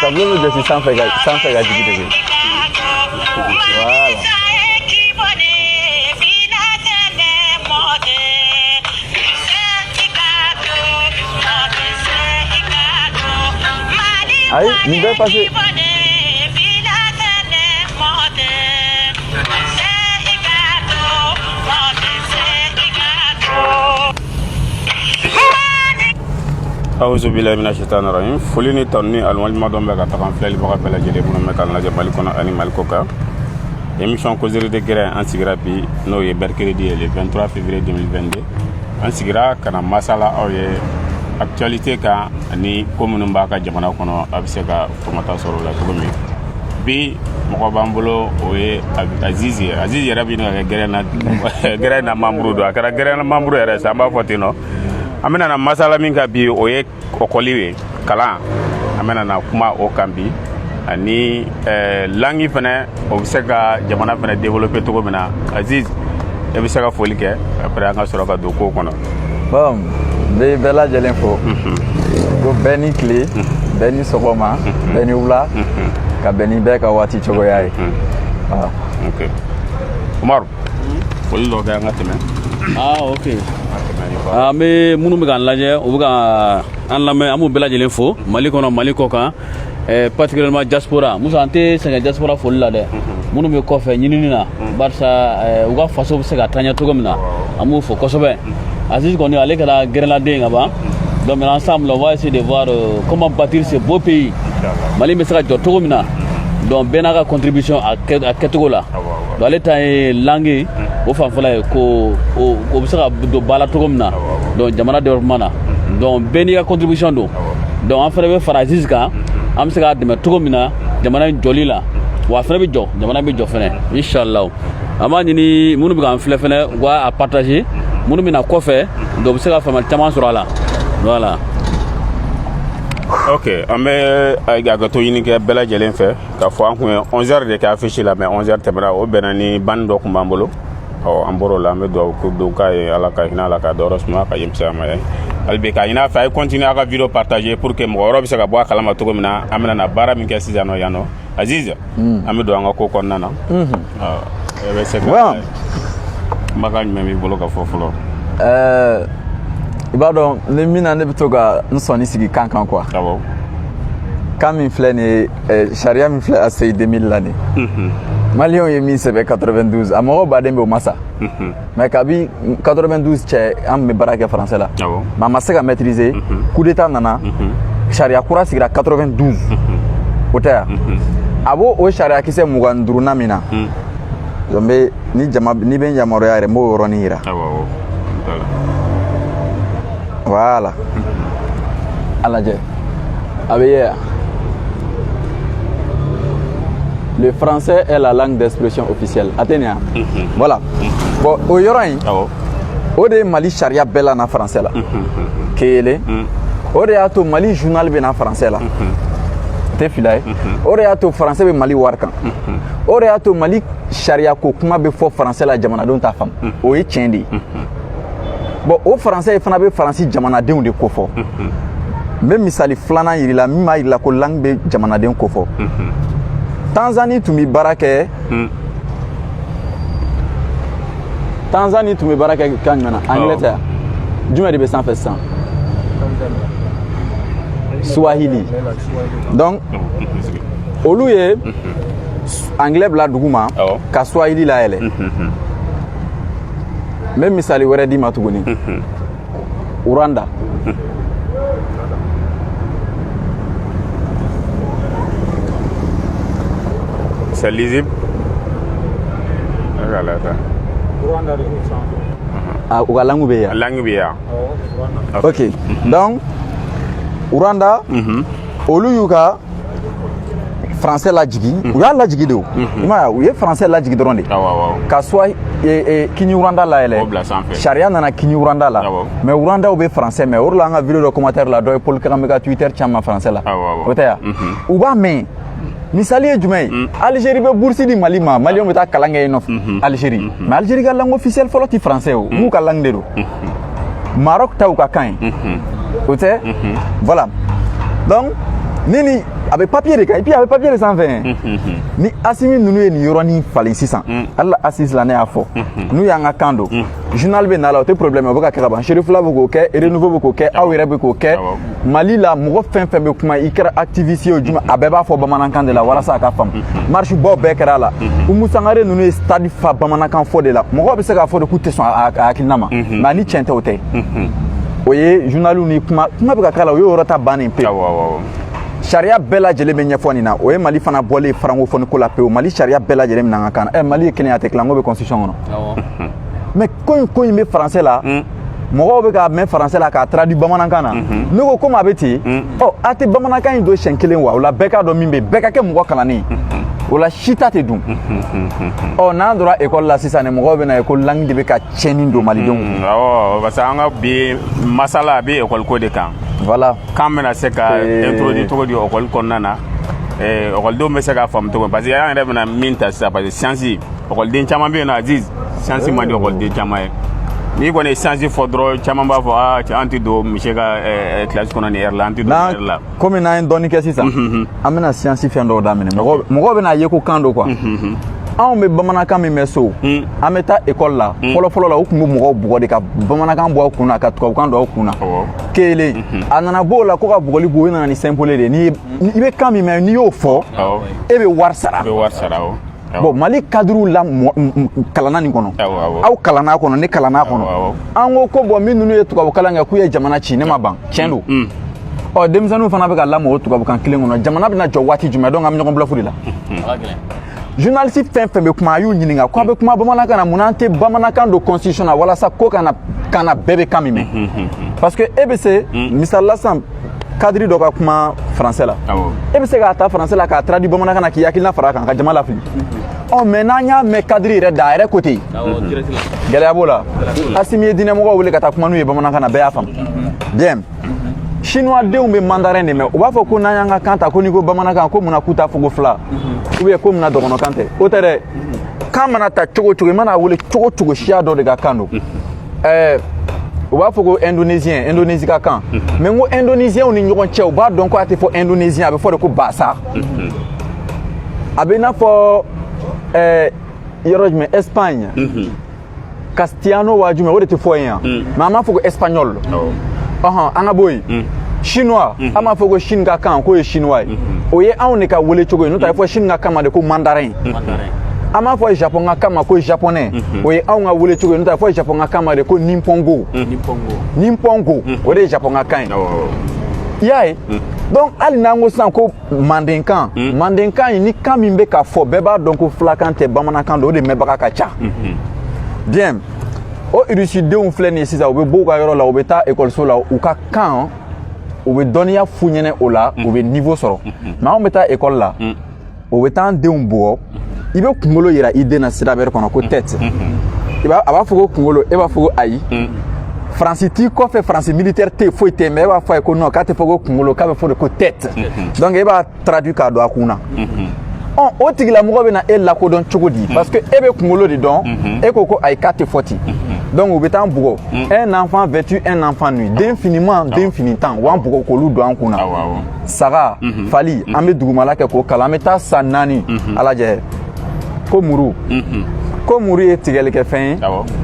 Tableau de sans faire gagner. Voilà. Aïe, il va passer. Auzu billahi minash shaitanir rajim. Foli ni tonni alwalima don bɛ ka taga filɛli baga bɛɛ lajɛlen minnu bɛ k'an lajɛ Mali kɔnɔ ani Mali kɔ kan. Émission causerie de guerre an sigira bi n'o ye mercredi le 23 février 2022. An sigira kana masala aw ye actualité kan ani ko minnu b'a ka jamana kɔnɔ a bɛ se ka fomata sɔrɔ o la cogo min. Bi mɔgɔ b'an bolo o ye Aziz ye. Aziz yɛrɛ bɛ ɲini ka kɛ guerre na membre don. A kɛra guerre na membre yɛrɛ sa an b'a fɔ ten nɔ. An bɛna na masala min ka bi o ye okɔli ye kalan an bɛna na kuma o kan bi ani langue fɛnɛ o bɛ se ka jamana fɛnɛ développer cogo min na Aziz e bɛ se ka foli kɛ après an ka sɔrɔ ka don ko kɔnɔ. Bon n bɛ bɛɛ lajɛlen fo ko bɛɛ ni tile bɛɛ ni sɔgɔma bɛɛ ni wula ka bɛn ni bɛɛ ka waati cogoya ye. Ok Umaru foli dɔ kɛ an ka tɛmɛ. Ok. An bɛ minnu bɛ k'an lajɛ u bɛ ka an lamɛn an b'u bɛɛ lajɛlen fo Mali kɔnɔ Mali kɔ kan particulièrement diaspora Musa an tɛ sɛgɛn diaspora foli la dɛ minnu bɛ kɔfɛ ɲinini na barisa u ka faso bɛ se ka taaɲɛ cogo min na an b'u fo kosɛbɛ. Aziz kɔni ale kɛra gɛrɛladen ka ban donc ensemble on va essayer de voir comment bâtir ce beau pays Mali bɛ se ka jɔ cogo min na donc bɛɛ n'a ka contribution a kɛcogo la donc ale ta ye langue o fanfɛla ye ko o bɛ se ka don ba la cogo min na donc jamana développement na donc bɛɛ n'i ka contribution don donc an fana bɛ fara Aziz kan an bɛ se k'a dɛmɛ cogo min na jamana in jɔli la wa a fana bɛ jɔ jamana bɛ jɔ fana inshallah an b'a ɲini minnu bɛ k'an filɛ fana u ka a partager minnu bɛ na kɔfɛ donc u bɛ se ka faamuyali caman sɔrɔ a la voilà. Ok an bɛ hakɛto ɲini kɛ bɛɛ lajɛlen fɛ k'a fɔ an kun ye 11h de kɛ affiche la mais 11h tɛmɛna o bɛnna ni ban dɔ kun b'an bolo an bɔr'o la an bɛ dugawu k'a ye Ala ka hinɛ Ala ka dɔrɔ suma ka yɛmɛsaya ma ye hali bi k'a ɲini a fɛ a ye continuer a ka vidéo partager pour que mɔgɔ wɛrɛw bɛ se ka bɔ a kalama cogo min na an bɛna na baara min kɛ sisan nɔ yan nɔ Aziz an bɛ don an ka ko kɔnɔna na e bɛ se ka kumakan jumɛn b'i bolo ka fɔ fɔlɔ. I b'a dɔn ni min na ne bɛ to ka n sɔnni sigi kan kan quoi. Awɔ. Kan min filɛ nin ye sariya min filɛ a se 2000 la nin. Maliyɛnw ye min sɛbɛn 92 a mɔgɔ baden bɛ o ma sa. Mais kabi 92 cɛ an bɛ baara kɛ français la. Awɔ. Mais a ma se ka maîtriser. Coup d'état nana. Sariya kura sigira 92. O tɛ yan. A b'o o sariya kisɛ 25 min na. Donc ni bɛ n yamaruya yɛrɛ n b'o yɔrɔnin yira. Awɔ. Voilà. Aladje. Abeya. Le français est la langue d'expression officielle. Athénia. Voilà. Bon, au Yorain, au de Mali charia bella na français là. Kéle. Au de ato Mali journal be na français là. Te filay. Au de ato français be Mali warkan. Au de ato Mali charia ko kuma be fo français la jamana don ta fam. O ye tiendi. Bon o français fana be faransi jamanadenw de ko fɔ n bɛ misali filanan yirila min b'a yirila ko langue bɛ jamanaden ko fɔ Tanzanie tun bɛ baara kɛ kan jumɛn na anglais tɛ yan jumɛn de bɛ sanfɛ sisan Swahili donc olu ye anglais bila duguma ka Swahili layɛlɛ n bɛ misali wɛrɛ d'i ma tuguni Rwanda c'est lisible. u ka langue bɛ yan. Langue bɛ yan. Ok donc Rwanda olu y'u ka français lajigi u y'a lajigi de o i m'a ye u ye français lajigi dɔrɔn de ka soit Kini Rwanda layɛlɛ sariya nana Kini Rwanda la mais Rwandaw bɛ français mais o de la an ka vidéo dɔ commentaire la dɔ ye Paul Kagame ka Twitter caman français la o tɛ yan u b'a mɛn misali ye jumɛn ye Algérie bɛ bourse di Mali ma maliyɛnw bɛ taa kalan kɛ yen nɔ Algérie mais Algérie ka langue officielle fɔlɔ tɛ français o n'u ka langue de don Maroc ta u ka kan ye o tɛ voilà donc Nini avec papier de cas et puis avec papier de 120 ni Assimi nous ni yoroni falen 600 Allah assis l'année à fort nous y a un kando journal be na la te problème boka kaba Chérif la boko ke renouveau boko ke awere boko ke Mali la mo fen be kuma ikra activiste o juma abeba fo bamanan de la wala sa ka fam marche bo be kra la umu sangare nous stade fa bamanan fo de la mo be se ka fo de coup question à kinama mani chente hote oye journal ni kuma be ka kala yo rota banin pe Sharia bella jele be nyefoni na o Mali fana bolé francophone ko la pe o Mali sharia bella jele na kan Mali kenya te klango be constitution no mais ko me français là mo be ka me français là ka traduit bamanakana no ko ma beti oh ate bamanakana do shenkelen wa la beka do mimbe beka ke mo kala ni wala shita te dum oh na dora école la sisa ne mo be na école langue de be ka cheni do Mali don parce que anga bi masala bi école ko de kan voilà quand même c'est ka introduire to di école konnana école do me se ka fam to parce que ya na minta ça parce que science école din chama be na aziz science ma di école din chama ni ko ne science fodro chama ba fo anti do monsieur ka classe kono ni erla anti do erla comme na ndoni ke sisa amena science fi ndo da mene mo be na yeko kando quoi on me bamanaka mi meso ameta école la folo la okumu mo bugo de ka bamanaka bo kuna ka to kan do kuna kele anana bola ko ka bugoli bo na ni simple de ni ibe kam mi me ni yo fo ebe warsara bon Mali cadre la kalana ni kono aw kalana kono ni kalana kono an ko bo min nu to ka kalanga ku ye jamana chi ne ma ban chendo o demzanu fana be ka la mo to ka kan kilen kono jamana be na jo wati juma don am nyoko blafuri la journaliste fait be kuma yu nyininga ko be kuma bamanaka na munante bamanaka do constitution wala sa ko kana bebe kamime parce que EBC Mr Lassam cadre do ka kuma français là EBC ka ta français là ka traduit bamanaka na ki yakilna faraka ka jamala fi on menanya me cadre re daire côté gele abola asimi dine mo wole ka ta kuma nu bamanaka na be afam bien chinois de umbe mandarin de me o ba fo ko na yanga kanta ko ni ko bamanaka ko muna kuta fogo fla ou bien comme na dogono kante o tere kamana ta chogo mana wole chogo shia do de ga kano o ba fo ko indonésie ka kan mais ngo indonésien oni nyogon che o ba donc ko ate fo indonésien abe fo de ko basa abe na fo yorojme Espagne Castellano wajume o de te fo yan mama fo ko espagnol anga boy chinois ama fogo Chine ka kan ko chinois oye awne ka wole chogo no ta fo Chine ka kama de ko mandarin ama fo Japon ka kama ko japonais oye awna wole chogo no ta fo Japon ka kama de ko nimpongo o de Japon ka kan yae donc ali nango san ko mandenkan ni kamimbe ka fo beba donc flakante bamanakan do de mebaka ka cha bien o iruside on fleni sisa obe boga yoro la obeta école so la ou ka kan obe donia funyene ola obe niveau soro ma on beta école la obe tan de un bo ibe kungolo yira ide na sira ber kono ko tête iba aba fugo kungolo eba fugo ayi France ti ko fait France militaire te foi te me eba foi ko no ka te fugo kungolo ka be fo de ko tête donc eba traduit ka do akuna on otigila mo be na ella ko don chogodi parce que ebe kungolo de don e koko ay 440 donc au bétan bugo un enfant vêtu un enfant nu d'infiniment d'infinitant wan bugo ko lu do an kuna sara fali ambe dugumala ke ko kalameta sanani alaje ko muru e tigele ke fen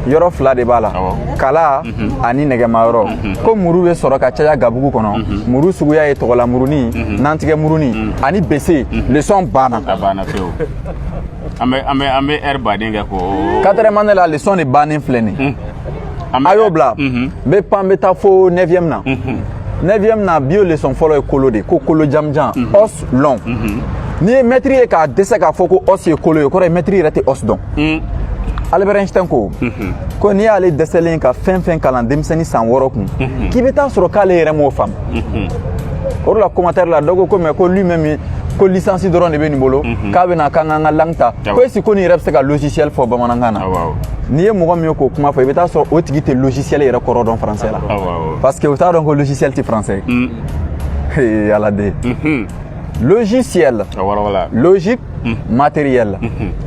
yoro fla de bala kala ani nege mayoro ko muru be soro ka chaya gabugu kono muru suguya e togola muruni nantige muruni ani bese le son bana feo ambe herba dinga ko 4e manela la leçon de banin fleni ayobla be pambe ta fo 9e na 9e na bio leçon follow ekolode ko kolo jamjam os long ni maîtrise ka dese ka foko os ekolo ko maîtrise rete os don Albert Einstein ko ni ale deselen ka fen kalan demseni san woro kun ki beta soro kale remo fam or la commentaire la dogo ko me ko lui même ko licence doron de beni bolo ka be na kanga langta ko si ko ni repse ka logiciel fo bamanangana ni mo ko mi ko kuma fo beta so o tigite logiciel yere ko rodon français la parce que o ta donc logiciel ti français et ala de logiciel logique matériel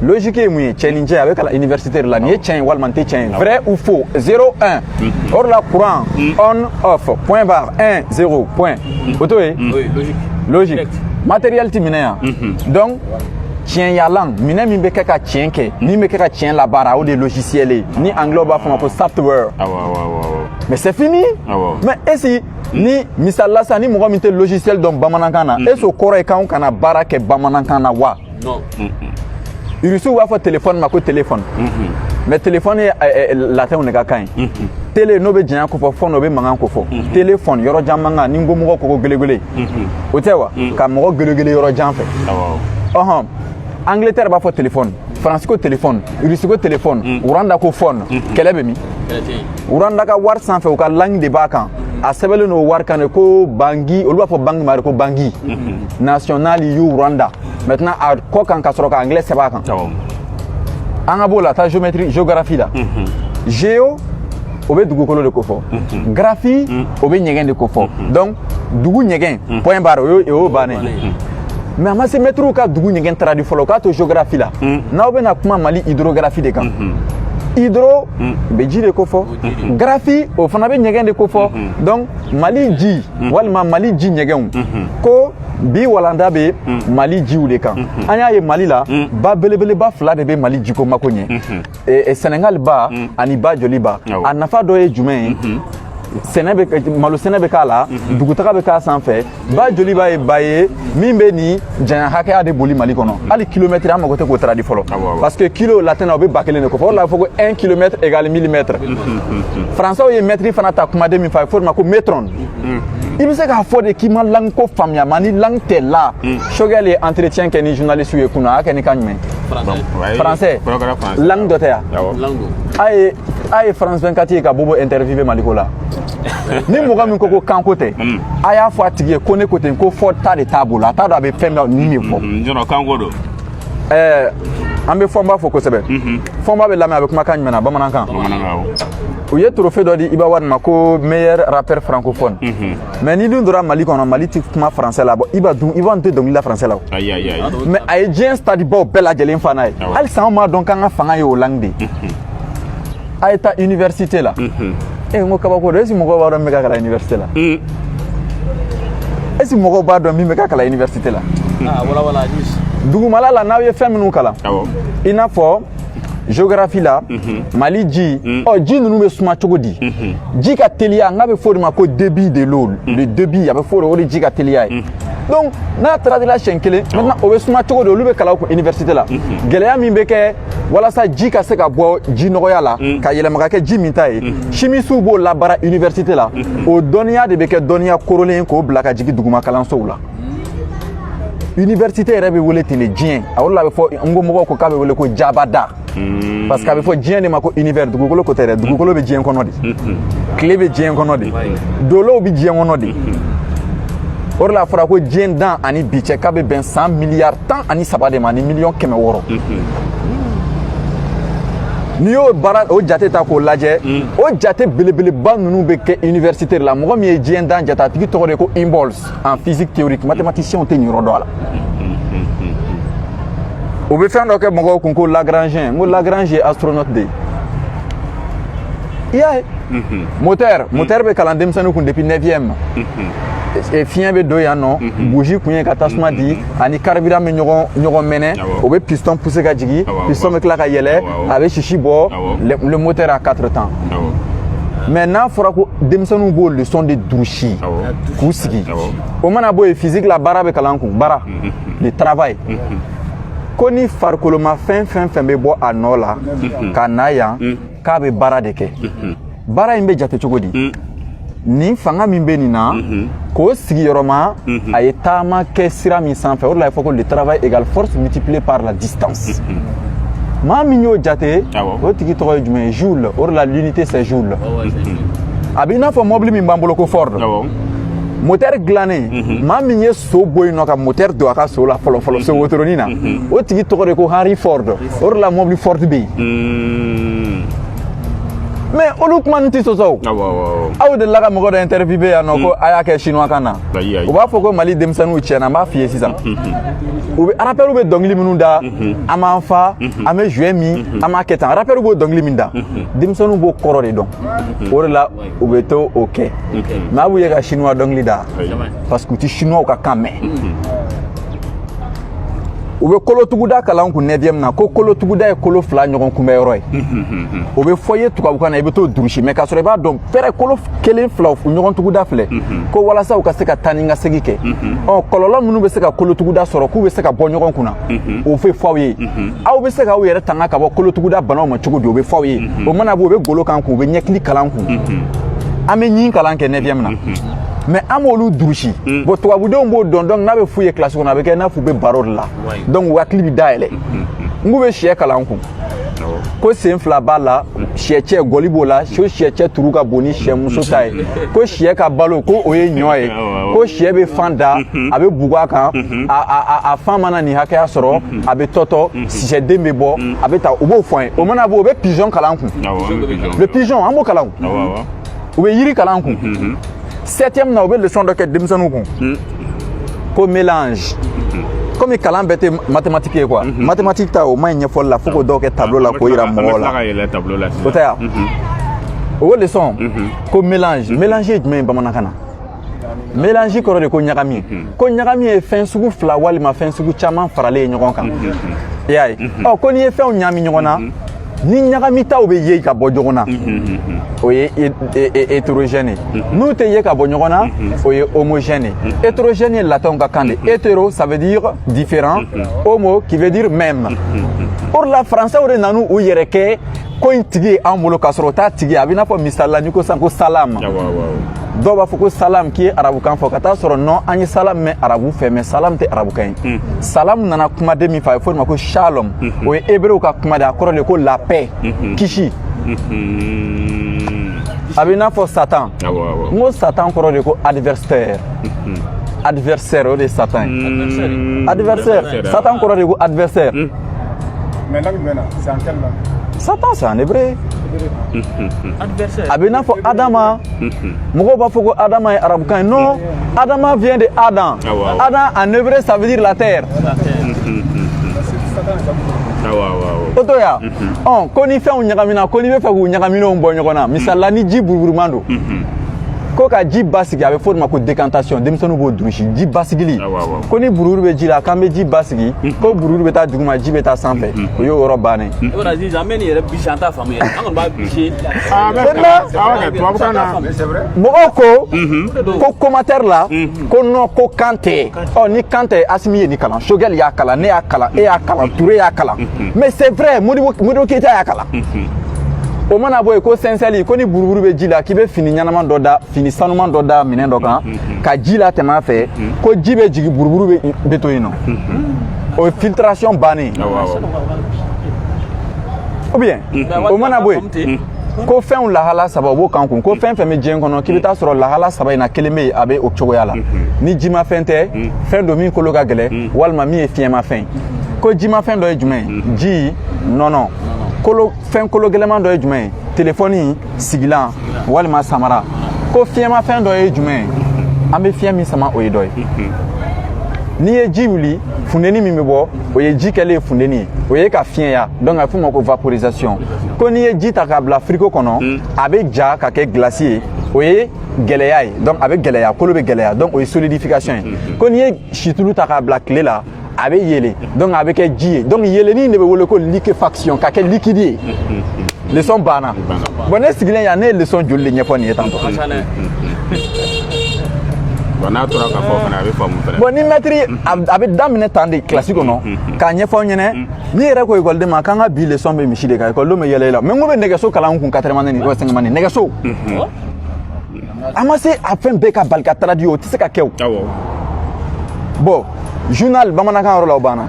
logique est mouillé challenge avec la université de la nié chain walmante chain vrai ou faux 0 1 or la courant on off point barre 1 0 point auto oui logique logique matériel ti minɛ yan donc tiɲɛ yalan minɛ min bɛ kɛ ka tiɲɛ kɛ min bɛ kɛ ka tiɲɛ labaara o de ye logiciel ye ni anglais b'a fɔ ma ko software mais c'est fini mais est-ce ni misala sa ni mɔgɔ min tɛ logiciel dɔn bamanankan na est-ce o kɔrɔ ye k'anw kana baara kɛ bamanankan na wa non irisiw b'a fɔ téléphone ma ko téléphone mais téléphone ye latin de ka kan ye télé n'o bɛ janya ko fɔ fɔn o bɛ mankan ko fɔ téléphone yɔrɔ jan mankan ni n ko mɔgɔ ko gelegele o tɛ wa ka mɔgɔ gelegele yɔrɔ jan fɛ ɔhɔn Angleterre b'a fɔ téléphone France ko téléphone Russie ko téléphone Rwanda ko phone kɛlɛ bɛ min Rwanda ka wari sanfɛ u ka langue de b'a kan a sɛbɛnlen n'o wari kan de ko Bangi olu b'a fɔ banque mari ko Bangi national you Rwanda maintenant a kɔ kan ka sɔrɔ ka anglais sɛbɛn a kan an ka b'o la taa géographie la géo o bɛ dugukolo de ko fɔ graphie o bɛ ɲɛgɛn de ko fɔ donc dugu ɲɛgɛn point barre o y'o bannen mais a ma se mɛtiriw ka dugu ɲɛgɛn taara di fɔlɔ o k'a to géographie la n'aw bɛna kuma Mali hydrographie de kan hydro bɛ ji de ko fɔ graphie o fana bɛ ɲɛgɛn de ko fɔ donc Mali ji walima Mali ji ɲɛgɛnw ko bi walanda bɛ Mali jiw de kan an y'a ye Mali la ba belebeleba fila de bɛ Mali jiko mako ɲɛ Sénégal ba ani ba joli ba a nafa dɔ ye jumɛn ye malo sɛnɛ bɛ k'a la dugutaga bɛ k'a sanfɛ ba joli b'a ye ba ye min bɛ nin janya hakɛya de boli Mali kɔnɔ hali kilomètre an mago tɛ k'o taara di fɔlɔ parce que kilo latin na o bɛ 1000 de ko fɔ o de la a fɔ ko 1 kilomètre égale millimètre français ye mètre fana ta kumaden min fɔ a ye fɔ o de ma ko métron i bɛ se k'a fɔ de k'i ma langue ko faamuya ma ni langue tɛ la Choguel ye entretien kɛ ni journaliste ye kunna a y'a kɛ ni kan jumɛn français langue dɔ tɛ yan a ye France 24 ye ka bobo interviewé Mali ko la ni mɔgɔ min ko kanko tɛ a y'a fɔ a tigi ye ko ne ko ten ko fɔ ta de t'a bolo a t'a dɔn a bɛ fɛn dɔ ni min fɔ kanko don an bɛ fɔnba fɔ kosɛbɛ fɔnba bɛ lamɛn a bɛ kumakan jumɛn na bamanankan u ye trophée dɔ di Iba Wade ma ko meilleur rappeur francophone mais ni dun donna Mali kɔnɔ Mali tɛ kuma français la bon Iba n tɛ dɔnkili la français la mais a ye diɲɛ stade baw bɛɛ lajɛlen fa n'a ye hali san an m'a dɔn k'an ka fanga ye o langue de a ye taa université la n ko kabako don est-ce que mɔgɔw b'a dɔn min bɛ ka kalan université la est-ce que mɔgɔw b'a dɔn min bɛ ka kalan université la dugumala la n'aw ye fɛn minnu kalan i n'a fɔ géographie la Mali ji ji ninnu bɛ suma cogo di ji ka teliya n k'a bɛ fɔ o de ma ko débit de l'eau le débit a bɛ fɔ o de ji ka teliya ye donc n'a taara de la siɲɛ kelen maintenant o bɛ suma cogo di olu bɛ kalan o université la gɛlɛya min bɛ kɛ walasa ji ka se ka bɔ ji nɔgɔya la ka yɛlɛma ka kɛ ji min ta ye chimisiw b'o labaara université la o dɔnniya de bɛ kɛ dɔnniya korolen k'o bila ka jigin duguma kalansow la université yɛrɛ bɛ wele ten de diɲɛ a o de la a bɛ fɔ n ko mɔgɔw ko k'a bɛ wele ko jabada parce que a bɛ fɔ diɲɛ de ma ko univers dugukolo ko tɛ dɛ dugukolo bɛ diɲɛ kɔnɔ de tile bɛ diɲɛ kɔnɔ de dolow bɛ diɲɛ kɔnɔ de o de la a fɔra ko diɲɛ dan ani bi cɛ k'a bɛ bɛn 100 miliyari 13 de ma ni miliyɔn 600 n'i y'o baara o jate ta k'o lajɛ o jate belebeleba ninnu bɛ kɛ université la mɔgɔ min ye diɲɛ dan jate a tigi tɔgɔ de ko Humboldt en physique théorique mathématicien tɛ nin yɔrɔ dɔn a la o bɛ fɛn dɔ kɛ mɔgɔw kun ko Lagrangien n ko Lagrange ye astronaute de ye i y'a ye moteur bɛ kalan denmisɛnninw kun depuis 9e fiɲɛ bɛ don yan nɔ bougie kun ye ka tasuma di ani carburant bɛ ɲɔgɔn mɛnɛ o bɛ piston pousser ka jigin piston bɛ tila ka yɛlɛ a bɛ sisi bɔ le moteur a 4 temps mais n'a fɔra ko denmisɛnninw b'o leçon de durusi k'u sigi o mana bɔ yen physique la baara bɛ kalan kun baara le travail ko ni farikoloma fɛn bɛ bɔ a nɔ la ka na yan k'a bɛ baara de kɛ baara in bɛ jate cogo di nin fanga min bɛ nin na k'o sigiyɔrɔma a ye taama kɛ sira min sanfɛ o de la a ye fɔ ko le travail égale force multipliée par la distance maa min y'o jate o tigi tɔgɔ ye jumɛn ye Joule o de la l'unité c'est Joule a bɛ i n'a fɔ mobili min b'an bolo ko Ford moteur dilannen maa min ye so bɔ yen nɔ ka moteur don a ka so la fɔlɔ so wotoronin na o tigi tɔgɔ de ko Henry Ford o de la mobili Ford bɛ yen mais olu kuma n ti sɔsɔ aw de la ka mɔgɔ dɔ interviewé yan nɔ ko a y'a kɛ chinois kan na u b'a fɔ ko Mali denmisɛnninw tiɲɛna n b'a f'i ye sisan u bɛ rappeurs bɛ dɔnkili minnu da an m'an fa an bɛ jouer min an m'a kɛ tan rappeurs b'o dɔnkili min da denmisɛnninw b'o kɔrɔ de dɔn o de la u bɛ to o kɛ mais a b'u ye ka chinois dɔnkili da parce que u ti chinois ka kan mɛn u bɛ kolotuguda kalan kun 9e na ko kolotuguda ye kolo fila ɲɔgɔn kunbɛyɔrɔ ye o bɛ fɔ ye tubabukan na i bɛ t'o durusi mais k'a sɔrɔ i b'a dɔn pɛrɛ kolo kelen fila ɲɔgɔn tuguda filɛ ko walasa u ka se ka taa ni ka segin kɛ kɔlɔlɔ minnu bɛ se ka kolotuguda sɔrɔ k'u bɛ se ka bɔ ɲɔgɔn kunna o bɛ fɔ aw ye aw bɛ se ka aw yɛrɛ tanga ka bɔ kolotuguda banaw ma cogo di o bɛ fɔ aw ye o mana bɔ u bɛ golo kan kun u bɛ ɲɛkili kalan kun an bɛ ɲin kalan kɛ 9e na mais an b'olu durusi bon tubabudenw b'o dɔn donc n'a bɛ f'u ye classe kɔnɔ a bɛ kɛ n'a fɔ u bɛ baro de la donc u hakili bɛ dayɛlɛ n k'u bɛ sɛ kalan kun ko sen fila b'a la sɛ cɛ gɔli b'o la ko sɛ cɛ turu ka bon ni sɛ muso ta ye ko sɛ ka balo ko o ye ɲɔ ye ko sɛ bɛ fan da a bɛ bugu a kan a fan mana nin hakɛya sɔrɔ a bɛ tɔtɔ sisɛden bɛ bɔ a bɛ taa u b'o fɔ an ye o mana bɔ o bɛ pigeon kalan kun le pigeon an b'o kalan u bɛ yiri kalan kun 7e na u bɛ leçon dɔ kɛ denmisɛnninw kun ko mélange komi kalan bɛɛ tɛ mathématique ye quoi mathématique ta o ma ɲi ɲɛfɔli la fo k'o dɔw kɛ tableau la k'o yira mɔgɔw la o tɛ yan o ye leçon ko mélange mélange ye jumɛn ye bamanankan na mélange kɔrɔ de ko ɲagami ko ɲagami ye fɛn sugu fila walima fɛn sugu caman faralen ye ɲɔgɔn kan i y'a ye ko n'i ye fɛnw ɲagami ɲɔgɔn na ni ɲagamitaw bɛ ye ka bɔ ɲɔgɔn na o ye hétérogène n'u tɛ ye ka bɔ ɲɔgɔn na o ye homogène hétérogène ye latin ka kan de hétéro ça veut dire différent homo qui veut dire même or la français o de nanu u yɛrɛ kɛ ko in tigi ye an bolo k'a sɔrɔ o t'a tigi ye a bɛ n'a fɔ misali la ni ko sisan ko salam dɔw b'a fɔ ko salam k'i ye arabukan fɔ ka taa sɔrɔ non an ye salam mɛn arabu fɛ mais salam tɛ arabukan ye salam nana kumaden min fɛ a bɛ fɔ o de ma ko shalom o ye hébreu ka kuma de a kɔrɔ de ko la paix kisi a bɛ n'a fɔ satan n ko satan kɔrɔ de ko adversaire adversaire o de ye satan ye adversaire satan kɔrɔ de ko adversaire mais langue jumɛn na c'est en quelle langue Satan c'est en hébreu a bɛ n'a fɔ Adama mɔgɔw b'a fɔ ko Adama ye arabukan ye non Adama vient de Adam Adam en hébreu ça veut dire la terre o to ya ko ni fɛnw ɲagamina ko n'i bɛ fɛ k'u ɲagaminenw bɔ ɲɔgɔn na misali la ni ji buruburuman don ko ka ji basigi a bɛ fɔ o de ma ko décantation denmisɛnninw b'o durusi ji basigili ko ni buruburu bɛ ji la k'an bɛ ji basigi ko buruburu bɛ taa duguma ji bɛ taa sanfɛ o y'o yɔrɔ bannen ye. i b'a dɔn sisan an bɛ nin yɛrɛ bisi an t'a faamu yɛrɛ an kɔni b'a bisi. mɔgɔw ko commentaire la ko non ko kan tɛ ni kan tɛ Asimi ye nin kalan Sogɛl y'a kalan ne y'a kalan e y'a kalan Ture y'a kalan mais c'est vrai Modibo Keyita y'a kalan. o mana bɔ yen ko sɛnsɛli ko ni buruburu bɛ ji la k'i bɛ fini ɲɛnaman dɔ da fini sanuman dɔ da minɛn dɔ kan ka ji la tɛmɛ a fɛ ko ji bɛ jigin buruburu bɛ to yen nɔ o ye filtration bannen ou bien o mana bɔ yen ko fɛnw lahala saba o b'o kan kun ko fɛn fɛn bɛ diɲɛ kɔnɔ k'i bɛ taa sɔrɔ lahala saba in na kelen bɛ yen a bɛ o cogoya la ni jimafɛn tɛ fɛn dɔ min kolo ka gɛlɛn walima min ye fiɲɛmafɛn ko jimafɛn dɔ ye jumɛn ye ji nɔnɔ fɛn kolo gɛlɛman dɔ ye jumɛn ye telefɔni sigilan walima samara ko fiɲɛmafɛn dɔ ye jumɛn ye an bɛ fiɲɛ min sama o ye dɔ ye n'i ye ji wuli funteni min bɛ bɔ o ye ji kɛlen ye funteni ye o ye ka fiɲɛ ya donc a bɛ f'o ma ko vaporisation ko n'i ye ji ta k'a bila frigo kɔnɔ a bɛ ja ka kɛ glace ye o ye gɛlɛya ye donc a bɛ gɛlɛya kolo bɛ gɛlɛya donc o ye solidification ye ko n'i ye situlu ta k'a bila tile la a bɛ yɛlɛ donc a bɛ kɛ ji ye donc yɛlɛnin de bɛ wele ko liquéfaction ka kɛ liquide ye leçon banna bon ne sigilen yan ne ye leçon joli de ɲɛfɔ nin ye tantôt bon n'a tora ka fɔ fana a bɛ faamu fana bon ni maître a bɛ daminɛ tan de classe kɔnɔ k'a ɲɛfɔ ɲɛnɛ ni yɛrɛ ko ekɔliden ma k'an ka bi leçon bɛ misi de kan ekɔlidenw bɛ yɛlɛ i la mais n ko bɛ nɛgɛso kalan kun 4e ni 5e ni nɛgɛso a ma se a fɛn bɛɛ ka bali ka traduire o tɛ se ka kɛ o bon journal bamanankan yɔrɔ la o banna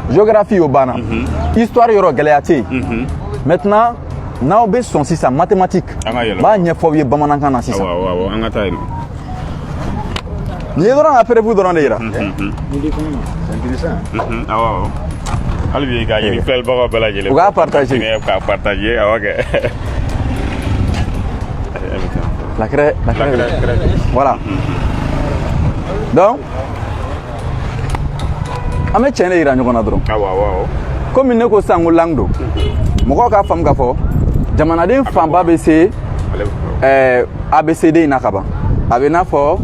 géographie o banna histoire yɔrɔ gɛlɛya tɛ yen maintenant n'aw bɛ sɔn sisan mathématique n b'a ɲɛfɔ aw ye bamanankan na sisan an ka taa yen nin ye dɔrɔn ka prévu dɔrɔn de yira hali bi ka ɲini filɛlibagaw bɛɛ lajɛlen u k'a partager k'a partager awɔ kɛ La craie. Voilà. Donc, on met chaîne iran ɲɔgɔn na dɔrɔn. Comme ne ko sango langdo. Mɔgɔw ka faamu k'a fɔ jamanaden fanba bɛ se ABCD in na ka ban. A bɛ n'a fɔ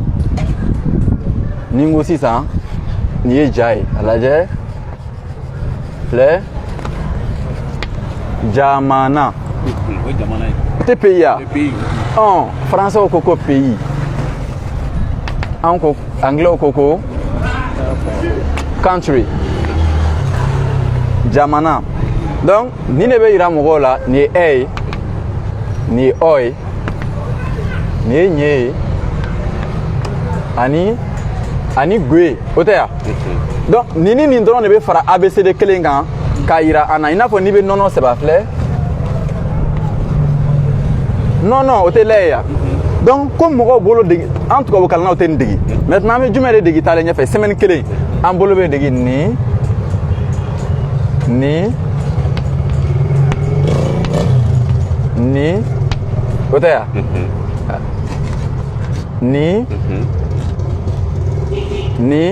ni n ko sisan nin ye ja ye a lajɛ filɛ jamana. Tɛ pays ya. Français ko ko pays. An ko anglais ko ko country. Jamana. Donc ni ne bɛ yira mɔgɔw la nin ye ɛ ye nin ye ɔ ye nin ye ɲɛ ye ani gue ye o tɛ ya. Donc nin ni nin dɔrɔn de bɛ fara ABCD kelen kan k'a yira an na i n'a fɔ n'i bɛ nɔnɔ sɛbɛn filɛ non o tɛ lɛ ye ya. Donc ko mɔgɔw bolo degi an tubabukalannaw tɛ nin degi maintenant an bɛ jumɛn de degi taalen ɲɛfɛ semaine kelen an bolo bɛ degi ni o tɛ ya. Ni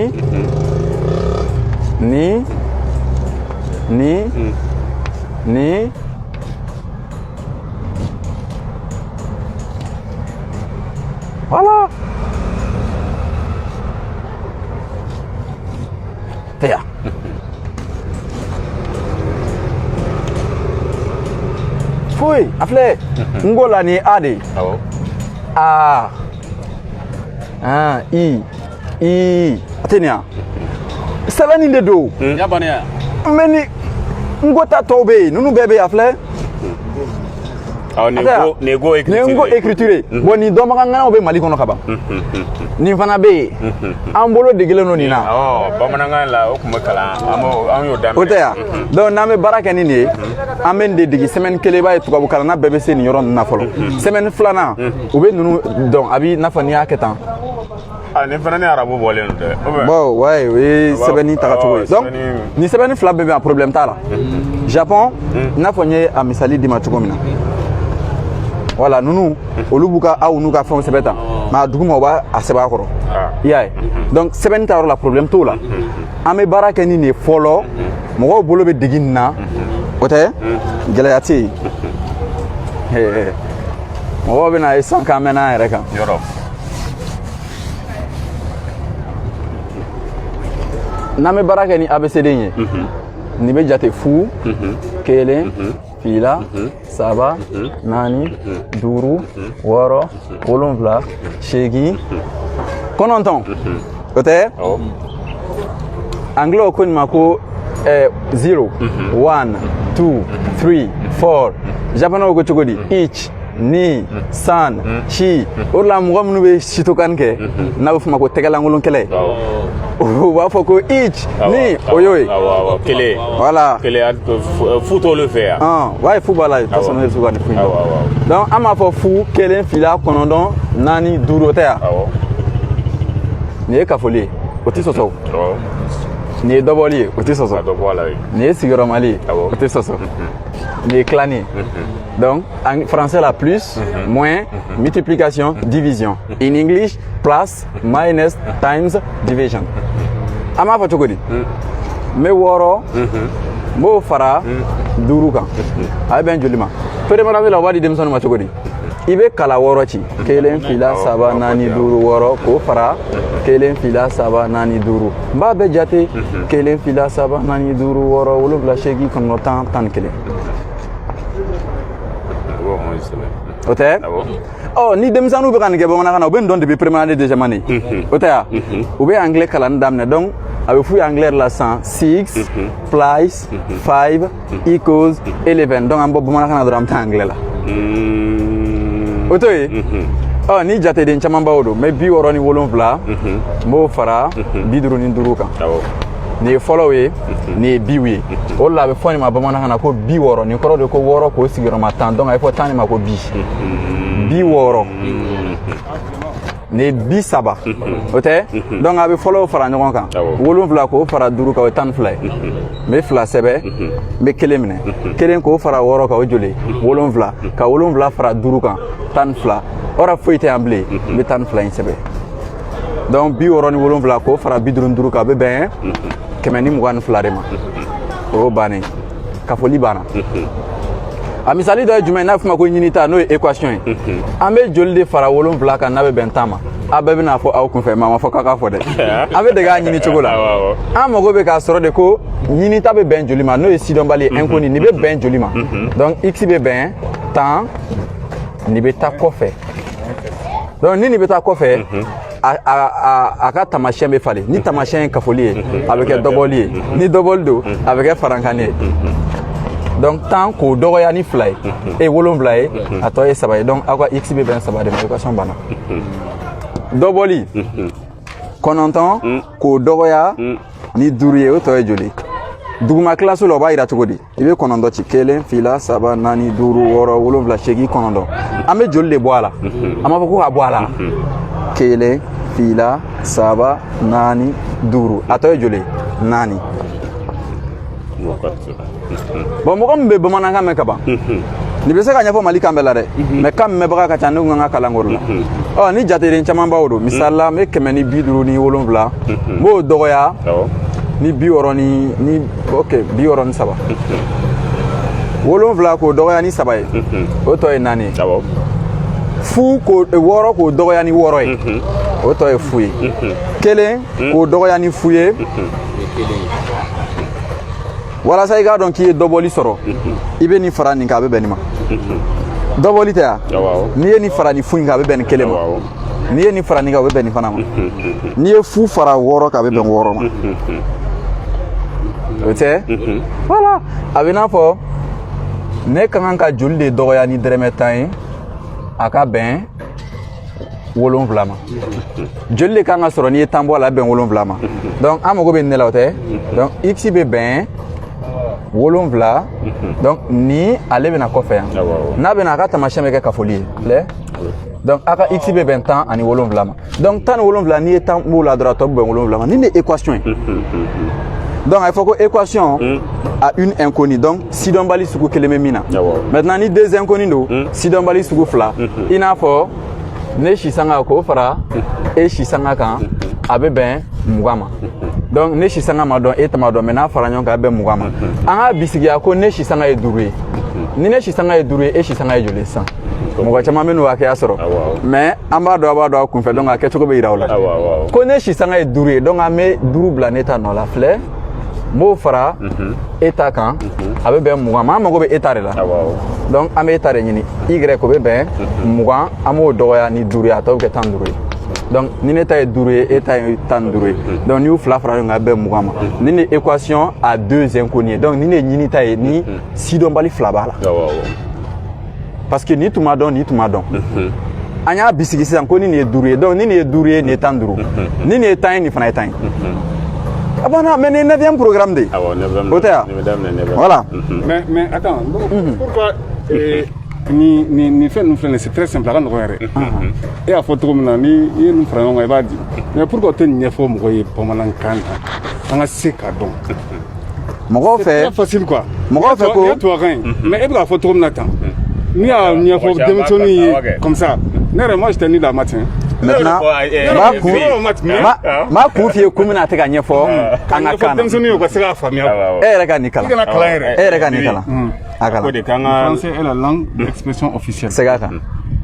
voilà. Taya. Fui, afle. Ngola ni ade. A. I. Atenia. Salani de do. Yabania. Meni ngota tobe, nunu bebe afle. Nego écriture. Bon ni doma ngana obe mali kono kaba. Ni fana be. An bolo degele no ni na. Bamananga la o kuma kala an yo dam. O tɛ ya. Donc n'an bɛ baara kɛ ni nin ye an bɛ nin de degi semaine kelen b'a ye tubabukalanna bɛɛ bɛ se nin yɔrɔ ninnu na fɔlɔ. Semaine filanan u bɛ ninnu dɔn a b'i n'a fɔ n'i y'a kɛ tan. Ni fana ni arabu bɔlen tɛ. Bon ouais o ye sɛbɛnni tagacogo ye. Donc nin sɛbɛnni fila bɛɛ bɛ yan problème t'a la. Japon i n'a fɔ n ye a misali d'i ma cogo min na. Voilà nunu olu b'u ka aw n'u ka fɛnw sɛbɛn tan mais a dugu ma u b'a sɛbɛn a kɔrɔ i y'a ye donc sɛbɛnni ta yɔrɔ la problème t'o la an bɛ baara kɛ ni nin ye fɔlɔ mɔgɔw bolo bɛ degi nin na o tɛ gɛlɛya tɛ yen mɔgɔw bɛ na ye san k'an mɛnna an yɛrɛ kan n'an bɛ baara kɛ ni ABCD ye nin bɛ jate fu kelen fila saba naani duuru wɔɔrɔ wolonwula seegin kɔnɔntɔn o tɛ anglais ko nin ma ko 0 1 2 3 4 japonais ko cogo di each ni san si o de la mɔgɔ minnu bɛ sitokani kɛ n'a bɛ f'o ma ko tɛgɛlankolon kɛlɛ u b'a fɔ ko each ni o y'o ye kelen voilà kelen fu t'olu fɛ yan ouais fu b'a la de toute façon ne bɛ se ka nin fu in dɔn donc an b'a fɔ fu kelen fila kɔnɔntɔn naani duuru o tɛ yan nin ye kafoli ye o tɛ sɔsɔ nin ye dɔbɔli ye o tɛ sɔsɔ nin ye sigiyɔrɔmali ye o tɛ sɔsɔ nin ye tilani ye donc en français la plus moins multiplication division in English plus minus times division an b'a fɔ cogo di n bɛ wɔɔrɔ n b'o fara duuru kan a bɛ bɛn joli ma prémarande la o b'a di denmisɛnninw ma cogo di i bɛ kala wɔɔrɔ ci kelen fila saba naani duuru wɔɔrɔ k'o fara kelen fila saba naani duuru n b'a bɛɛ jate kelen fila saba naani duuru wɔɔrɔ wolonwula seegin kɔnɔntɔn tan ni kelen o tɛ ni denmisɛnninw bɛ ka nin kɛ bamanankan na u bɛ nin dɔn depuis prémarande deuxième année o tɛ ya u bɛ anglais kalanni daminɛ donc a bɛ f'u ye anglais la san 6 plus 5 equals 11 donc an bɔ bamanankan na dɔrɔn an bɛ taa anglais la o t'o ye ni jateden caman b'o don n bɛ 60 ni 7 n b'o fara 55 kan nin ye fɔlɔw ye nin ye biw ye o de la a bɛ fɔ nin ma bamanankan na ko 60 nin kɔrɔ de ko 6 k'o sigiyɔrɔma 10 donc a bɛ fɔ 10 nin ma ko bi 60 ni 30 o tɛ donc a bɛ fɔlɔ fara ɲɔgɔn kan 7 k'o fara 5 kan o ye 12 ye n bɛ 2 sɛbɛn n bɛ 1 minɛ 1 k'o fara 6 kan o joli 7 ka 7 fara 5 kan 12 ora foyi tɛ yan bilen n bɛ 12 in sɛbɛn donc 67 k'o fara 55 kan a bɛ bɛn 122 de ma o y'o bannen kafoli banna a misali dɔ ye jumɛn n'a fɔ ma ko ɲinita n'o ye équation ye an bɛ joli de fara 7 kan n'a bɛ bɛn 10 ma a bɛɛ bɛna fɔ aw kunfɛ mais a ma fɔ k'a ka fɔ dɛ an bɛ dege a ɲini cogo la an mago bɛ k'a sɔrɔ de ko ɲinita bɛ bɛn joli ma n'o ye sidɔnbali ye inconnu nin bɛ bɛn joli ma donc x bɛ bɛn 10 nin bɛ taa kɔfɛ donc ni nin bɛ taa kɔfɛ a ka tamasiyɛn bɛ falen ni tamasiyɛn ye kafoli ye a bɛ kɛ dɔbɔli ye ni dɔbɔli don a bɛ kɛ farankanni ye donc 10 k'o dɔgɔya ni 2 ye e 7 ye a tɔ ye 3 ye donc aw ka x bɛ bɛn 3 de ma équation banna dɔbɔli 9 k'o dɔgɔya ni 5 ye o tɔ ye joli duguma kilaso la o b'a yira cogo di i bɛ 9 ci 1 2 3 4 5 6 7 8 9 an bɛ joli de bɔ a la an b'a fɔ ko ka bɔ a la 1 2 3 4 5 5 a tɔ ye joli 4 bon mɔgɔ min bɛ bamanankan mɛn ka ban nin bɛ se ka ɲɛfɔ mali kan bɛɛ la dɛ mais kan mɛnbaga ka ca ne ko n ka kalankɔrɔ la ni jateden caman b'aw don misali la n bɛ 157 n b'o dɔgɔya ni 60 ni ok 63 7 k'o dɔgɔya ni 3 ye o tɔ ye 4 ye fu k'o 6 k'o dɔgɔya ni 6 ye o tɔ ye fu ye 1 k'o dɔgɔya ni fu ye walasa i k'a dɔn k'i ye dɔbɔli sɔrɔ i bɛ nin fara nin kan a bɛ bɛn nin ma dɔbɔli tɛ yan n'i ye nin fara nin fu in kan a bɛ bɛn nin 1 ma n'i ye nin fara nin kan o bɛ bɛn nin fana ma n'i ye fu fara 6 kan a bɛ bɛn 6 ma o tɛ voilà a bɛ n'a fɔ ne ka kan ka joli de dɔgɔya ni dɛrɛmɛ 10 ye a ka bɛn 7 ma joli de kan ka sɔrɔ n'i ye 10 bɔ a la a bɛ bɛn 7 ma donc an mago bɛ nin de la o tɛ donc x bɛ bɛn 7 donc ni ale bɛna kɔfɛ yan n'a bɛna a ka tamasiyɛn bɛ kɛ kafoli ye lɛ donc a ka x bɛ bɛn 10 ani 7 ma donc 10 ni 7 n'i ye 10 b'o la dɔrɔn a tɔ bɛ bɛn 7 ma ni nin ye équation ye donc a fɔ ko équation a une inconnue donc sidɔnbali sugu 1 bɛ min na maintenant ni 2 inconnus don sidɔnbali sugu 2 i n'a fɔ ne si sanga k'o fara e si sanga kan a bɛ bɛn 20 ma donc ne si sanga ma dɔn e tama dɔn mais n'a fara ɲɔgɔn kan a bɛ 20 ma an ka bisigiya ko ne si sanga ye 5 ye ni ne si sanga ye 5 ye e si sanga ye joli sisan mɔgɔ caman bɛ n'o hakɛya sɔrɔ mais an b'a dɔn a b'a dɔn a kunfɛ donc a kɛcogo bɛ yira o la ko ne si sanga ye 5 ye donc an bɛ 5 bila ne ta nɔ la filɛ n b'o fara e ta kan a bɛ bɛn 20 ma an mago bɛ e ta de la donc an bɛ e ta de ɲini y ko bɛ bɛn 20 an b'o dɔgɔya ni 5 ye a tɔ bɛ kɛ 15 ye donc ni ne ta ye 5 ye e ta ye 15 ye donc n'i y'u fila fara ɲɔgɔn kan a bɛ 20 ma ni ne équation a 2 inconnus ye donc ni ne ɲini ta ye ni sidɔnbali 2 b'a la parce que ni tun ma dɔn ni tun ma dɔn an y'a bisigi sisan ko ni nin ye 5 ye donc ni nin ye 5 ye nin ye 15 ni nin ye 10 ye nin fana ye 10 ye ah bon non mais nin 9e programme de o tɛ yan voilà mais attends pourquoi ni fɛn ninnu filɛ c'est très simple a ka nɔgɔn yɛrɛ e y'a fɔ cogo min na ni i ye nin fara ɲɔgɔn kan i b'a di mais pourquoi o tɛ nin ɲɛfɔ mɔgɔ ye bamanankan na an ka se k'a dɔn mɔgɔw fɛ c'est très facile quoi mɔgɔw fɛ ko i ye tubabukan ye mais e bɛ k'a fɔ cogo min na tan n'i y'a ɲɛfɔ denmisɛnninw ye comme ça ne yɛrɛ moi j'étais ni la matin maintenant m'a kun f'i ye ko min na a tɛ ka ɲɛfɔ an ka kan na denmisɛnninw ye u ka se k'a faamuya e yɛrɛ ka nin kalan i kana kalan yɛrɛ e yɛrɛ ka nin kalan a kalan le français est la langue d'expression officielle segin a kan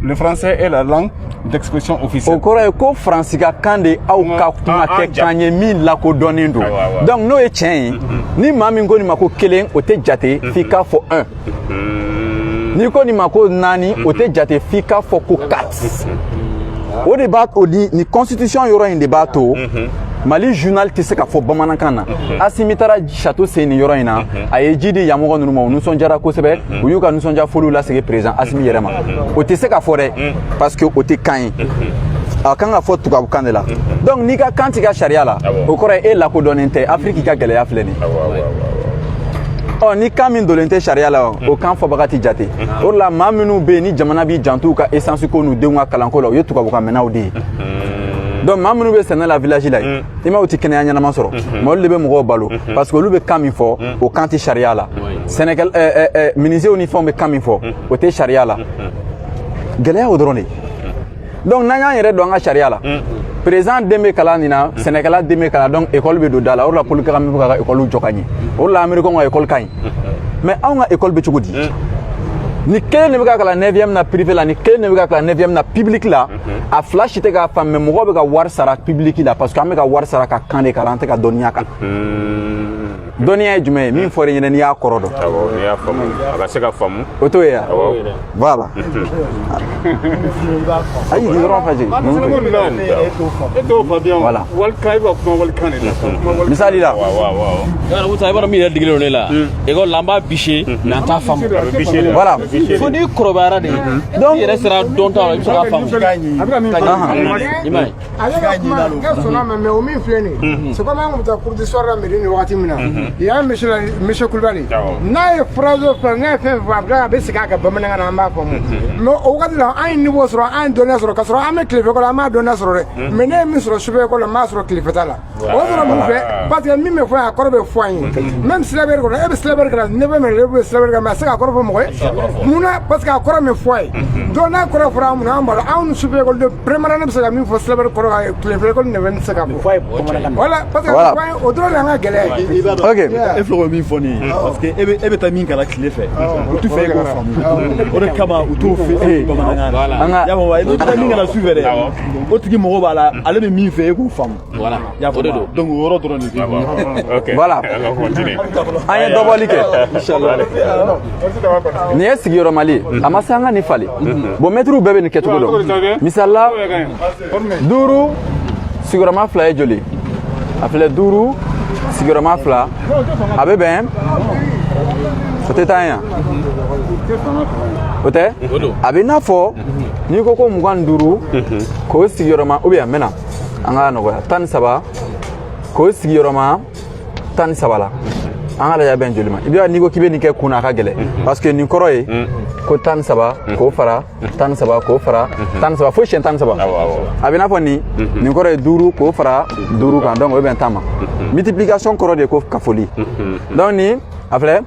le français est la langue d'expression officielle o kɔrɔ ye ko faransikan kan de aw ka kuma kɛ kan ye min lakodɔnnen don donc n'o ye tiɲɛ ye ni maa min ko nin ma ko 1 o tɛ jate f'i k'a fɔ 1 n'i ko nin ma ko 4 o tɛ jate f'i k'a fɔ ko 4 o de b'a to ni constitution yɔrɔ in de b'a to Mali journal tɛ se ka fɔ bamanankan na Asimi taara château sen nin yɔrɔ in na a ye ji di yanmɔgɔ ninnu ma u nisɔndiyara kosɛbɛ u y'u ka nisɔndiya foliw lasegin président Asimi yɛrɛ ma o tɛ se ka fɔ dɛ parce que o tɛ kan ye a kan ka fɔ tubabukan de la donc n'i ka kan t'i ka sariya la o kɔrɔ ye e lakodɔnnen tɛ Afrique ka gɛlɛya filɛ nin ɔ ni kan min dolen tɛ sariya la o kan fɔbaga ti jate o de la maa minnu bɛ yen ni jamana b'i janto u ka essence ko n'u denw ka kalanko la o ye tubabukan mɛnnaw de ye donc maa minnu bɛ sɛnɛ la village la yen i ma o ti kɛnɛya ɲɛnama sɔrɔ mais olu de bɛ mɔgɔw balo parce que olu bɛ kan min fɔ o kan tɛ sariya la Sénégal menuisiers ni fɛnw bɛ kan min fɔ o tɛ sariya la gɛlɛya o dɔrɔn de donc n'an y'an yɛrɛ dɔn an ka sariya la président den bɛ kalan nin na sɛnɛkɛla den bɛ kalan donc école bɛ don da la o de la politique min bɛ ka école jɔ ka ɲɛ o de la américain ka école ka ɲi mais anw ka école bɛ cogo di ni kelen de bɛ ka kalan 9e na privé la ni kelen de bɛ ka kalan 9e na public la a fila si tɛ k'a faamu mais mɔgɔw bɛ ka wari sara public la parce que an bɛ ka wari sara ka kan de kalan an tɛ ka dɔnniya kan dɔnniya ye jumɛn ye min fɔra ɲɛna n'i y'a kɔrɔ dɔn n'i y'a faamu a ka se ka faamu o t'o ye wa voilà ayi ni dɔrɔn fajɛ voilà misali la i b'a dɔn min yɛrɛ digilen don ne la école la an b'a bise mais an t'a faamu voilà fo n'i kɔrɔbayara de donc i yɛrɛ sera dɔn ta la i bɛ se k'a faamu i m'a ye ne sɔnna mais o min filɛ nin ye c'est comme an kun bɛ taa cours d'histoire la mairie ni wagati min na il y a un monsieur Kulibali n'a ye phrase o phrase n'a ye fɛn fɛn a bɛ segin a kan bamanankan na an b'a faamu mais o wagati la an ye niveau sɔrɔ an ye dɔnniya sɔrɔ ka sɔrɔ an bɛ tilefɛ école la an m'a dɔnniya sɔrɔ dɛ mais ne ye min sɔrɔ sufɛ école la n m'a sɔrɔ tilefɛ ta la o sɔrɔ mun fɛ parce que min bɛ fɔ yan a kɔrɔ bɛ fɔ an ye même syllabaire kɔnɔ e bɛ syllabaire kalan ne bɛ mɛn e bɛ syllabaire kalan mais a tɛ se ka kɔrɔ fɔ mɔgɔ ye mun na parce que a kɔrɔ min fɔ a ye donc n'a kɔrɔ fɔra an mun na an b'a dɔn anw ni sufɛ école de première ne bɛ se ka min fɔ syllabaire kɔrɔ ka tilefɛ école ne bɛ se ka fɔ voilà parce que o dɔrɔn de y'an ka gɛlɛya ye ok e filɛ o min fɔ nin ye parce que e bɛ taa min kalan tile fɛ o tɛ fɛ e k'o faamu o de kama u t'o fɛ bamanankan na y'a fɔ wa n'o tɛ min kalan su fɛ dɛ o tigi mago b'a la ale bɛ min fɛ e k'o faamu voilà y'a fɔ donc o yɔrɔ dɔrɔn de bɛ voilà an ye dɔbɔli kɛ nin ye sigiyɔrɔmali ye a ma se an ka nin falen bon mɛtiriw bɛɛ bɛ nin kɛcogo dɔn misali la 5 sigiyɔrɔma 2 ye joli a filɛ 5 sigiyɔrɔma 2 a bɛ bɛn o tɛ taa yan o tɛ a bɛ i n'a fɔ n'i ko ko 25 k'o sigiyɔrɔma ou bien n bɛ na an ka nɔgɔya 13 k'o sigiyɔrɔma 13 la an ka lajɛ bɛn joli ma i b'a n'i ko k'i bɛ nin kɛ kun na a ka gɛlɛn parce que nin kɔrɔ ye ko 13 k'o fara 13 k'o fara 13 fo siyɛn 13 a bɛ i n'a fɔ nin kɔrɔ ye 5 k'o fara 5 kan donc o bɛ bɛn 10 ma multiplication kɔrɔ de ye ko kafoli donc nin a filɛ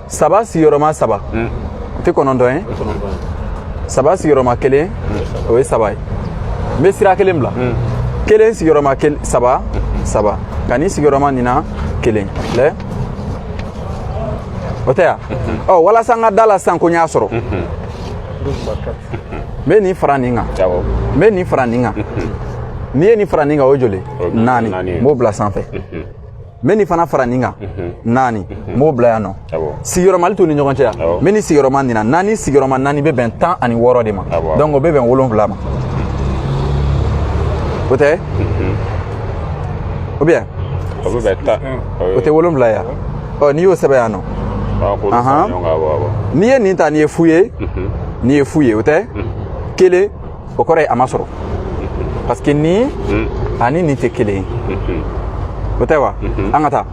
3 sigiyɔrɔma 3 o tɛ 9 ye 3 sigiyɔrɔma 1 o ye 3 ye n bɛ sira kelen bila 1 sigiyɔrɔma 3 3 ka nin sigiyɔrɔma nin na 1 lɛ o tɛ yan ɔ walasa n ka da la sisan ko n y'a sɔrɔ n bɛ nin fara nin kan n bɛ nin fara nin kan n'i ye nin fara nin kan o ye joli 4 n b'o bila sanfɛ n bɛ nin fana fara nin kan 4 n b'o bila yan nɔ sigiyɔrɔmali t'u ni ɲɔgɔn cɛ yan n bɛ nin sigiyɔrɔma nin na 4 sigiyɔrɔma 4 bɛ bɛn 16 de ma donc o bɛ bɛn 7 ma o tɛ ou bien o bɛ bɛn 10 o tɛ 7 yan ɔ n'i y'o sɛbɛn yan nɔ n'i ye nin ta nin ye fu ye nin ye fu ye o tɛ 1 o kɔrɔ ye a ma sɔrɔ parce que nin ani nin tɛ 1 ye o tɛ wa an ka taa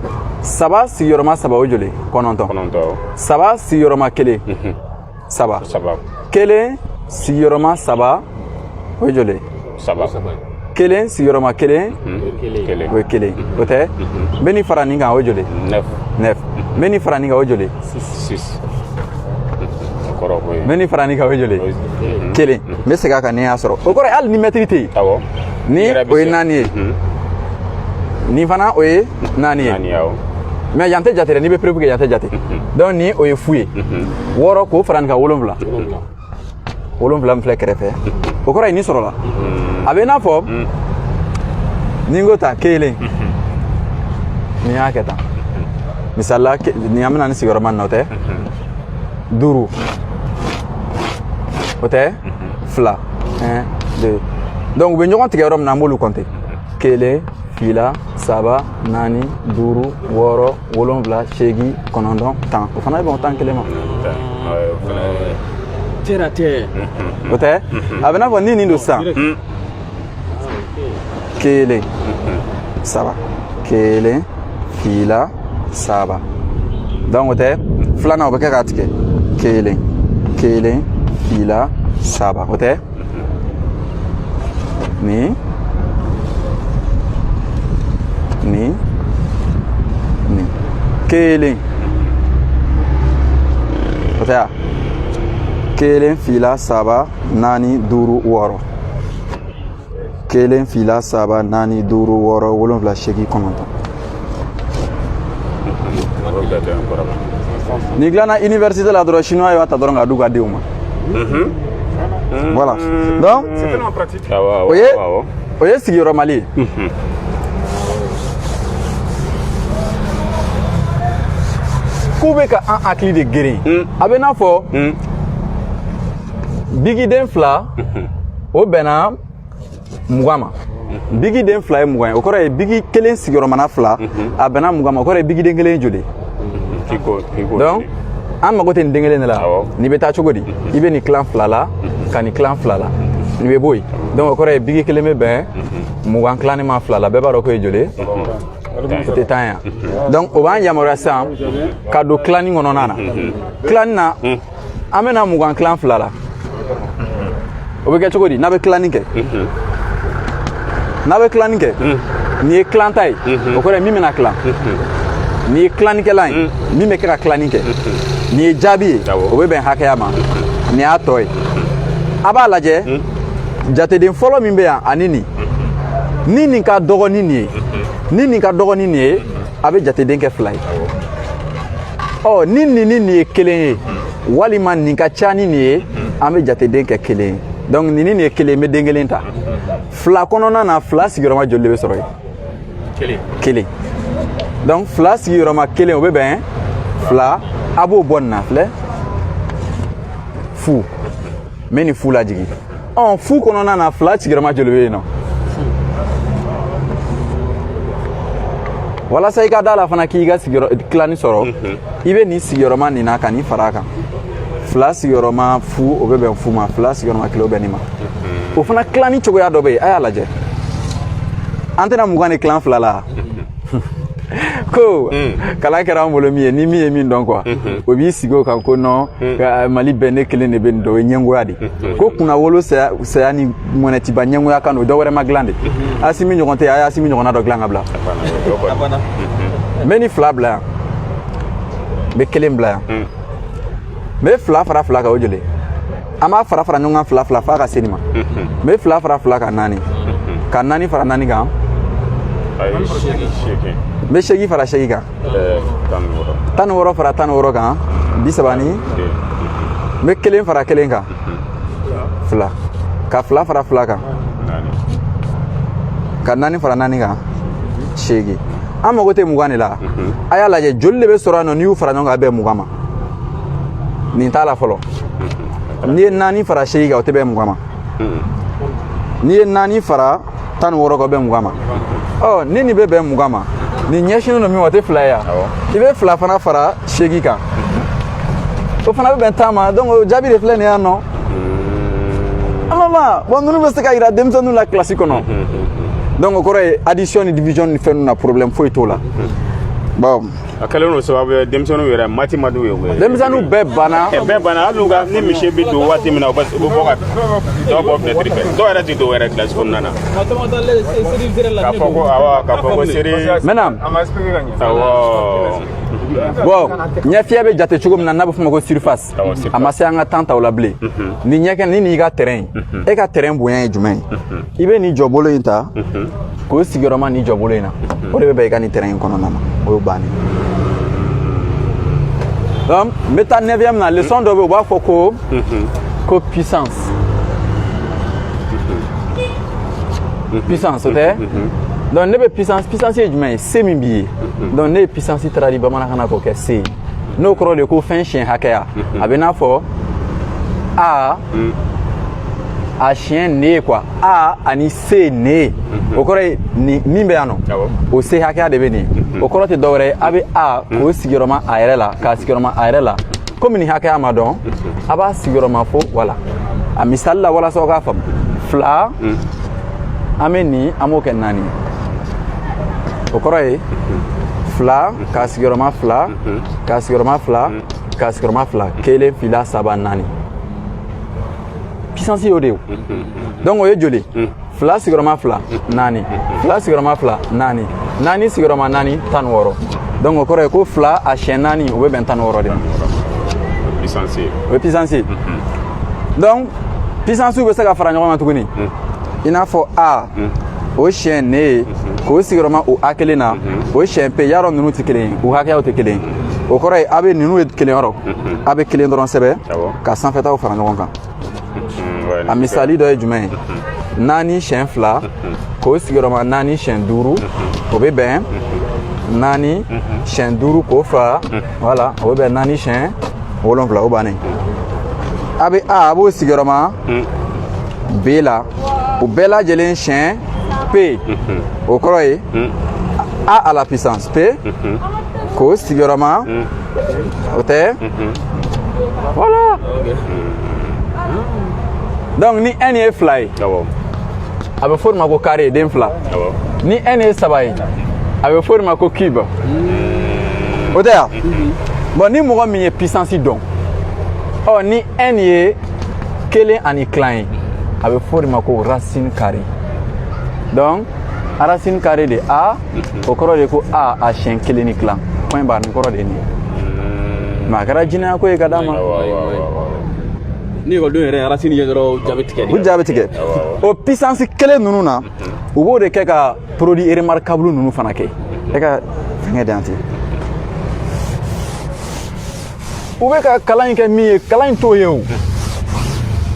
3 sigiyɔrɔma 3 o joli 9 3 sigiyɔrɔma 1 3 1 sigiyɔrɔma 3 o ye joli 1 sigiyɔrɔma 1 o ye 1 o tɛ n bɛ nin fara nin kan o ye joli 9 n bɛ nin fara nin kan o ye joli 6 n bɛ nin fara nin kan o ye joli 1 n bɛ segin a kan ni n y'a sɔrɔ o kɔrɔ ye hali ni mɛtiri tɛ yen ni o ye 4 ye nin fana o ye 4 ye mais yan tɛ jate dɛ n'i bɛ prévu kɛ yan tɛ jate donc ni o ye fu ye 6 k'o fara nin kan 7 7 min filɛ kɛrɛfɛ o kɔrɔ ye nin sɔrɔla a bɛ i n'a fɔ ni n ko ta 1 nin y'a kɛ tan misali la nin an bɛna nin sigiyɔrɔma nin na o tɛ 5 o tɛ 2 1 2 donc u bɛ ɲɔgɔn tigɛ yɔrɔ min na an b'olu compter 1 2 3 4 5 6 7 8 9 10 o fana bɛ bɛn o 11 ma o tɛ a bɛ n'a fɔ ni nin don sisan 1 3 1 2 3 donc o tɛ filanan o bɛ kɛ k'a tigɛ kelen kelen fila saba o tɛ nin nin nin kelen o tɛ kelen fila saba naani duuru wɔɔrɔ kelen fila saba naani duuru wɔɔrɔ wolonwula seegin kɔnɔntɔn ni dilanna université la dɔrɔn chinois y'a ta dɔrɔn k'a d'u ka denw ma voilà donc o ye sigiyɔrɔmali ye k'u bɛ ka an hakili de geren a bɛ n'a fɔ bigiden fila o bɛnna 20 ma bigiden fila ye 20 ye o kɔrɔ ye bigi kelen sigiyɔrɔmana fila a bɛnna 20 ma o kɔrɔ ye bigiden kelen ye joli donc an mago tɛ nin den kelen de la nin bɛ taa cogo di i bɛ nin tilan fila la ka nin tilan fila la nin bɛ bɔ yen donc o kɔrɔ ye bigi kelen bɛ bɛn 20 tilanin ma fila la bɛɛ b'a dɔn k'o ye joli o tɛ tan yan donc o b'an yamaruya sisan ka don tilanin kɔnɔna na tilanin na an bɛna 20 tilan fila la o bɛ kɛ cogo di n'a bɛ tilanin kɛ n'a bɛ tilanin kɛ nin ye tilan ta ye o kɔrɔ ye min bɛna tilan nin ye tilanikɛlan ye min bɛ kɛ ka tilanin kɛ nin ye jaabi ye o bɛ bɛn hakɛya ma nin y'a tɔ ye a b'a lajɛ jateden fɔlɔ min bɛ yan ani nin ni nin ka dɔgɔ ni nin ye ni nin ka dɔgɔ ni nin ye a bɛ jateden kɛ fila ye ɔ ni nin ni nin ye kelen ye walima nin ka ca ni nin ye an bɛ jateden kɛ kelen ye donc nin ni nin ye kelen n bɛ den kelen ta fila kɔnɔna na fila sigiyɔrɔma joli de bɛ sɔrɔ yen kelen donc fila sigiyɔrɔma kelen o bɛ bɛn fila a b'o bɔ nin na filɛ fu n bɛ nin fu lajigin fu kɔnɔna na fila sigiyɔrɔma joli bɛ yen nɔ walasa I ka da la fana k'i ka tilani sɔrɔ I bɛ nin sigiyɔrɔma nin na ka nin fara a kan fila sigiyɔrɔma fu o bɛ bɛn fu ma fila sigiyɔrɔma kelen o bɛ nin ma o fana tilani cogoya dɔ bɛ yen a y'a lajɛ an tɛna 20 de tilan fila la ko kalan kɛra an bolo min ye ni min ye min dɔn quoi o b'i sigi o kan ko non Mali bɛɛ ne kelen de bɛ nin dɔn o ye ɲɛngoya de ko kunna wolo saya ni mɔnɛtiba ɲɛngoya kan o dɔ wɛrɛ ma dilan de Asimi ɲɔgɔn tɛ a ye Asimi ɲɔgɔnna dɔ dilan ka bila n bɛ ni fila bila yan n bɛ kelen bila yan n bɛ fila fara fila kan o joli an b'a fara fara ɲɔgɔn kan fila fila f'a ka se nin ma n bɛ fila fara fila kan naani ka naani fara naani kan n bɛ seegin fara seegin kan 16 fara 16 kan 30 ni n bɛ kelen fara kelen kan fila ka fila fara fila kan ka naani fara naani kan seegin an mago tɛ 20 de la a y'a lajɛ joli de bɛ sɔrɔ yan nɔ n'i y'u fara ɲɔgɔn kan a bɛ 20 ma nin t'a la fɔlɔ n'i ye naani fara seegin kan o tɛ bɛn 20 ma n'i ye naani fara 16 kan o bɛ 20 ma ɔ ni nin bɛ bɛn 20 ma nin ɲɛsinnen don min ma o tɛ fila ye yan I bɛ fila fana fara seegin kan o fana bɛ bɛn 10 ma donc o jaabi de filɛ nin yan nɔ ama bon ninnu bɛ se ka yira denmisɛnninw la kilasi kɔnɔ donc o kɔrɔ ye addition ni division ni fɛn ninnu na problème foyi t'o la bon a kɛlen don sababu ye denmisɛnninw yɛrɛ mati ma d'u ye denmisɛnninw bɛɛ banna bɛɛ banna hali ka ni misi bɛ don waati min na u bɛ bɔ ka dɔw bɔ fenêtre fɛ dɔw yɛrɛ tɛ dɔw yɛrɛ kilasi kɔnɔna na k'a fɔ ko awɔ k'a fɔ ko seri maintenant awɔ bon ɲɛfiyɛ bɛ jate cogo min na n'a bɛ f'o ma ko surface a ma se an ka temps ta o la bilen ni ɲɛkɛ ni nin y'i ka terrain ye e ka terrain bonya ye jumɛn ye I bɛ nin jɔbolo in ta k'o sigiyɔrɔma nin jɔbolo in na o de bɛ bɛn I ka nin terrain in kɔnɔna na o ye bannen donc n bɛ taa 9e na leçon dɔ bɛ yen u b'a fɔ ko puissance puissance o tɛ donc ne bɛ puissance ye jumɛn ye se min b'i ye donc ne ye puissance taara di bamanankan na k'o kɛ se ye n'o kɔrɔ de ko fɛn siɲɛ hakɛya a bɛ n'a fɔ a siɲɛ ne ye quoi a ani se ne ye o kɔrɔ ye min bɛ yan nɔ o se hakɛya de bɛ nin o kɔrɔ tɛ dɔwɛrɛ ye a bɛ a k'o sigiyɔrɔma a yɛrɛ la k'a sigiyɔrɔma a yɛrɛ la komi nin hakɛya ma dɔn a b'a sigiyɔrɔma fo wala a misali la walasa aw k'a faamu fila an bɛ nin an b'o kɛ naani o kɔrɔ ye fila ka sigiyɔrɔma fila ka sigiyɔrɔma fila ka sigiyɔrɔma fila kelen fila saba naani puissance y'o de ye donc o ye joli fila sigiyɔrɔma fila naani fila sigiyɔrɔma fila naani naani sigiyɔrɔma naani tan ni wɔɔrɔ donc o kɔrɔ ye ko fila a siɲɛ naani o bɛ bɛn tan ni wɔɔrɔ de ma o ye puissance ye donc puissance bɛ se ka fara ɲɔgɔn kan tuguni i n'a fɔ a o siɲɛ ne ye k'o sigiyɔrɔma o a kelen na o siɲɛ p yarɔ ninnu tɛ kelen ye u hakɛyaw tɛ kelen ye o kɔrɔ ye a bɛ ninnu ye kelen yɔrɔ a bɛ kelen dɔrɔn sɛbɛn ka sanfɛtaw fara ɲɔgɔn kan a misali dɔ ye jumɛn ye naani siɲɛ fila k'o sigiyɔrɔma naani siɲɛ duuru o bɛ bɛn naani siɲɛ duuru k'o fara voilà o bɛ bɛn naani siɲɛ wolonfila o bannen a bɛ a b'o sigiyɔrɔma b la o bɛɛ lajɛlen siɲɛ p o kɔrɔ ye a à la puissance p k'o sigiyɔrɔma o tɛ voilà donc ni n ye fila ye a bɛ fɔ o de ma ko carré den fila ni n ye saba ye a bɛ fɔ o de ma ko cube o tɛ yan bon ni mɔgɔ min ye puissance dɔn ɔ ni n ye kelen ani kilan ye a bɛ fɔ o de ma ko racine carrée donc racine carrée de a o kɔrɔ de ko a siɲɛ kelen ni kilan point barre nin kɔrɔ de ye nin ye mais a kɛra jinɛya ko ye ka d'a ma ni ekɔlidenw yɛrɛ racine ye dɔrɔn jaabi tigɛ u jaabi tigɛ o puissance kelen ninnu na u b'o de kɛ ka produit remarquable ninnu fana kɛ e ka fɛngɛ dan ten u bɛ ka kalan in kɛ min ye kalan in t'o ye o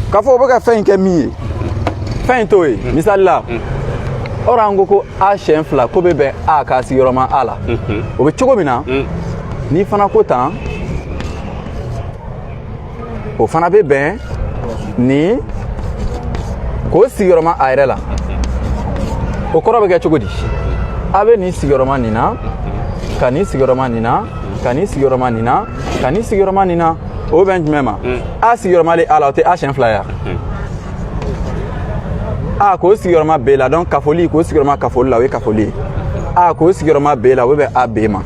k'a fɔ u bɛ ka fɛn in kɛ min ye fɛn in t'o ye misali la or an ko ko a siɲɛ fila ko bɛ bɛn a ka sigiyɔrɔma a la o bɛ cogo min na n'i fana ko tan o fana bɛ bɛn ni k'o sigiyɔrɔma a yɛrɛ la o kɔrɔ bɛ kɛ cogo di a bɛ nin sigiyɔrɔma nin na ka nin sigiyɔrɔma nin na ka nin sigiyɔrɔma nin na ka nin sigiyɔrɔma nin na o bɛ bɛn jumɛn ma a sigiyɔrɔma de a la o tɛ a siɲɛ fila ye a k'o sigiyɔrɔma b la donc kafoli k'o sigiyɔrɔma kafoli la o ye kafoli ye a k'o sigiyɔrɔma b la o bɛ bɛn a b ma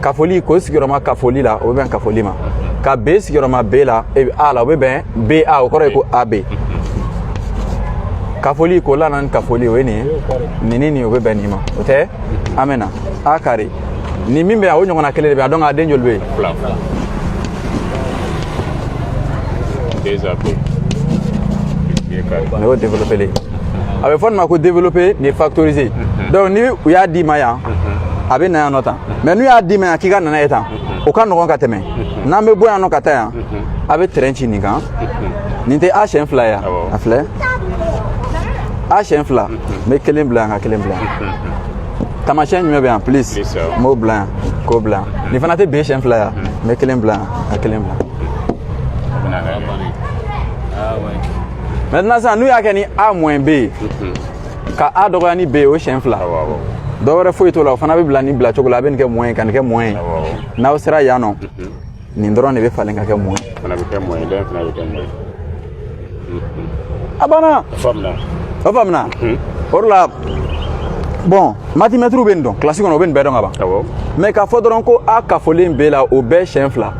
kafoli k'o sigiyɔrɔma kafoli la o bɛ bɛn kafoli ma ka b sigiyɔrɔma b la e bɛ a la o bɛ bɛn b a o kɔrɔ ye ko a b kafoli k'o lana ni kafoli o ye nin ye nin ni nin o bɛ bɛn nin ma o tɛ an bɛ na a kari ni min bɛ yan o ɲɔgɔnna kelen de bɛ yan donc a den joli bɛ yen o y'o développé le a bɛ fɔ nin ma ko développé ni factorisé donc ni u y'a d'i ma yan a bɛ na yan nɔ tan mais n'u y'a d'i ma yan k'i ka nana ye tan o ka nɔgɔn ka tɛmɛ n'an bɛ bɔ yan nɔ ka taa yan a bɛ terrain ci nin kan nin tɛ a siɲɛ fila ye a filɛ a siɲɛ fila n bɛ kelen bila yan ka kelen bila yan tamasiyɛn jumɛn bɛ yan please n b'o bila yan k'o bila yan nin fana tɛ b siɲɛ fila yan n bɛ kelen bila yan ka kelen bila maintenant sisan n'u y'a kɛ ni a moins b ye ka a dɔgɔya ni b ye o siɲɛ fila dɔ wɛrɛ foyi t'o la o fana bɛ bila nin bila cogo la a bɛ nin kɛ moins ka nin kɛ moins n'aw sera yan nɔ nin dɔrɔn de bɛ falen ka kɛ moins a banna o faamuna o de la bon mathimètre bɛ nin dɔn kilasi kɔnɔ o bɛ nin bɛɛ dɔn ka ban mais k'a fɔ dɔrɔn ko a kafolen b la o bɛɛ siɲɛ fila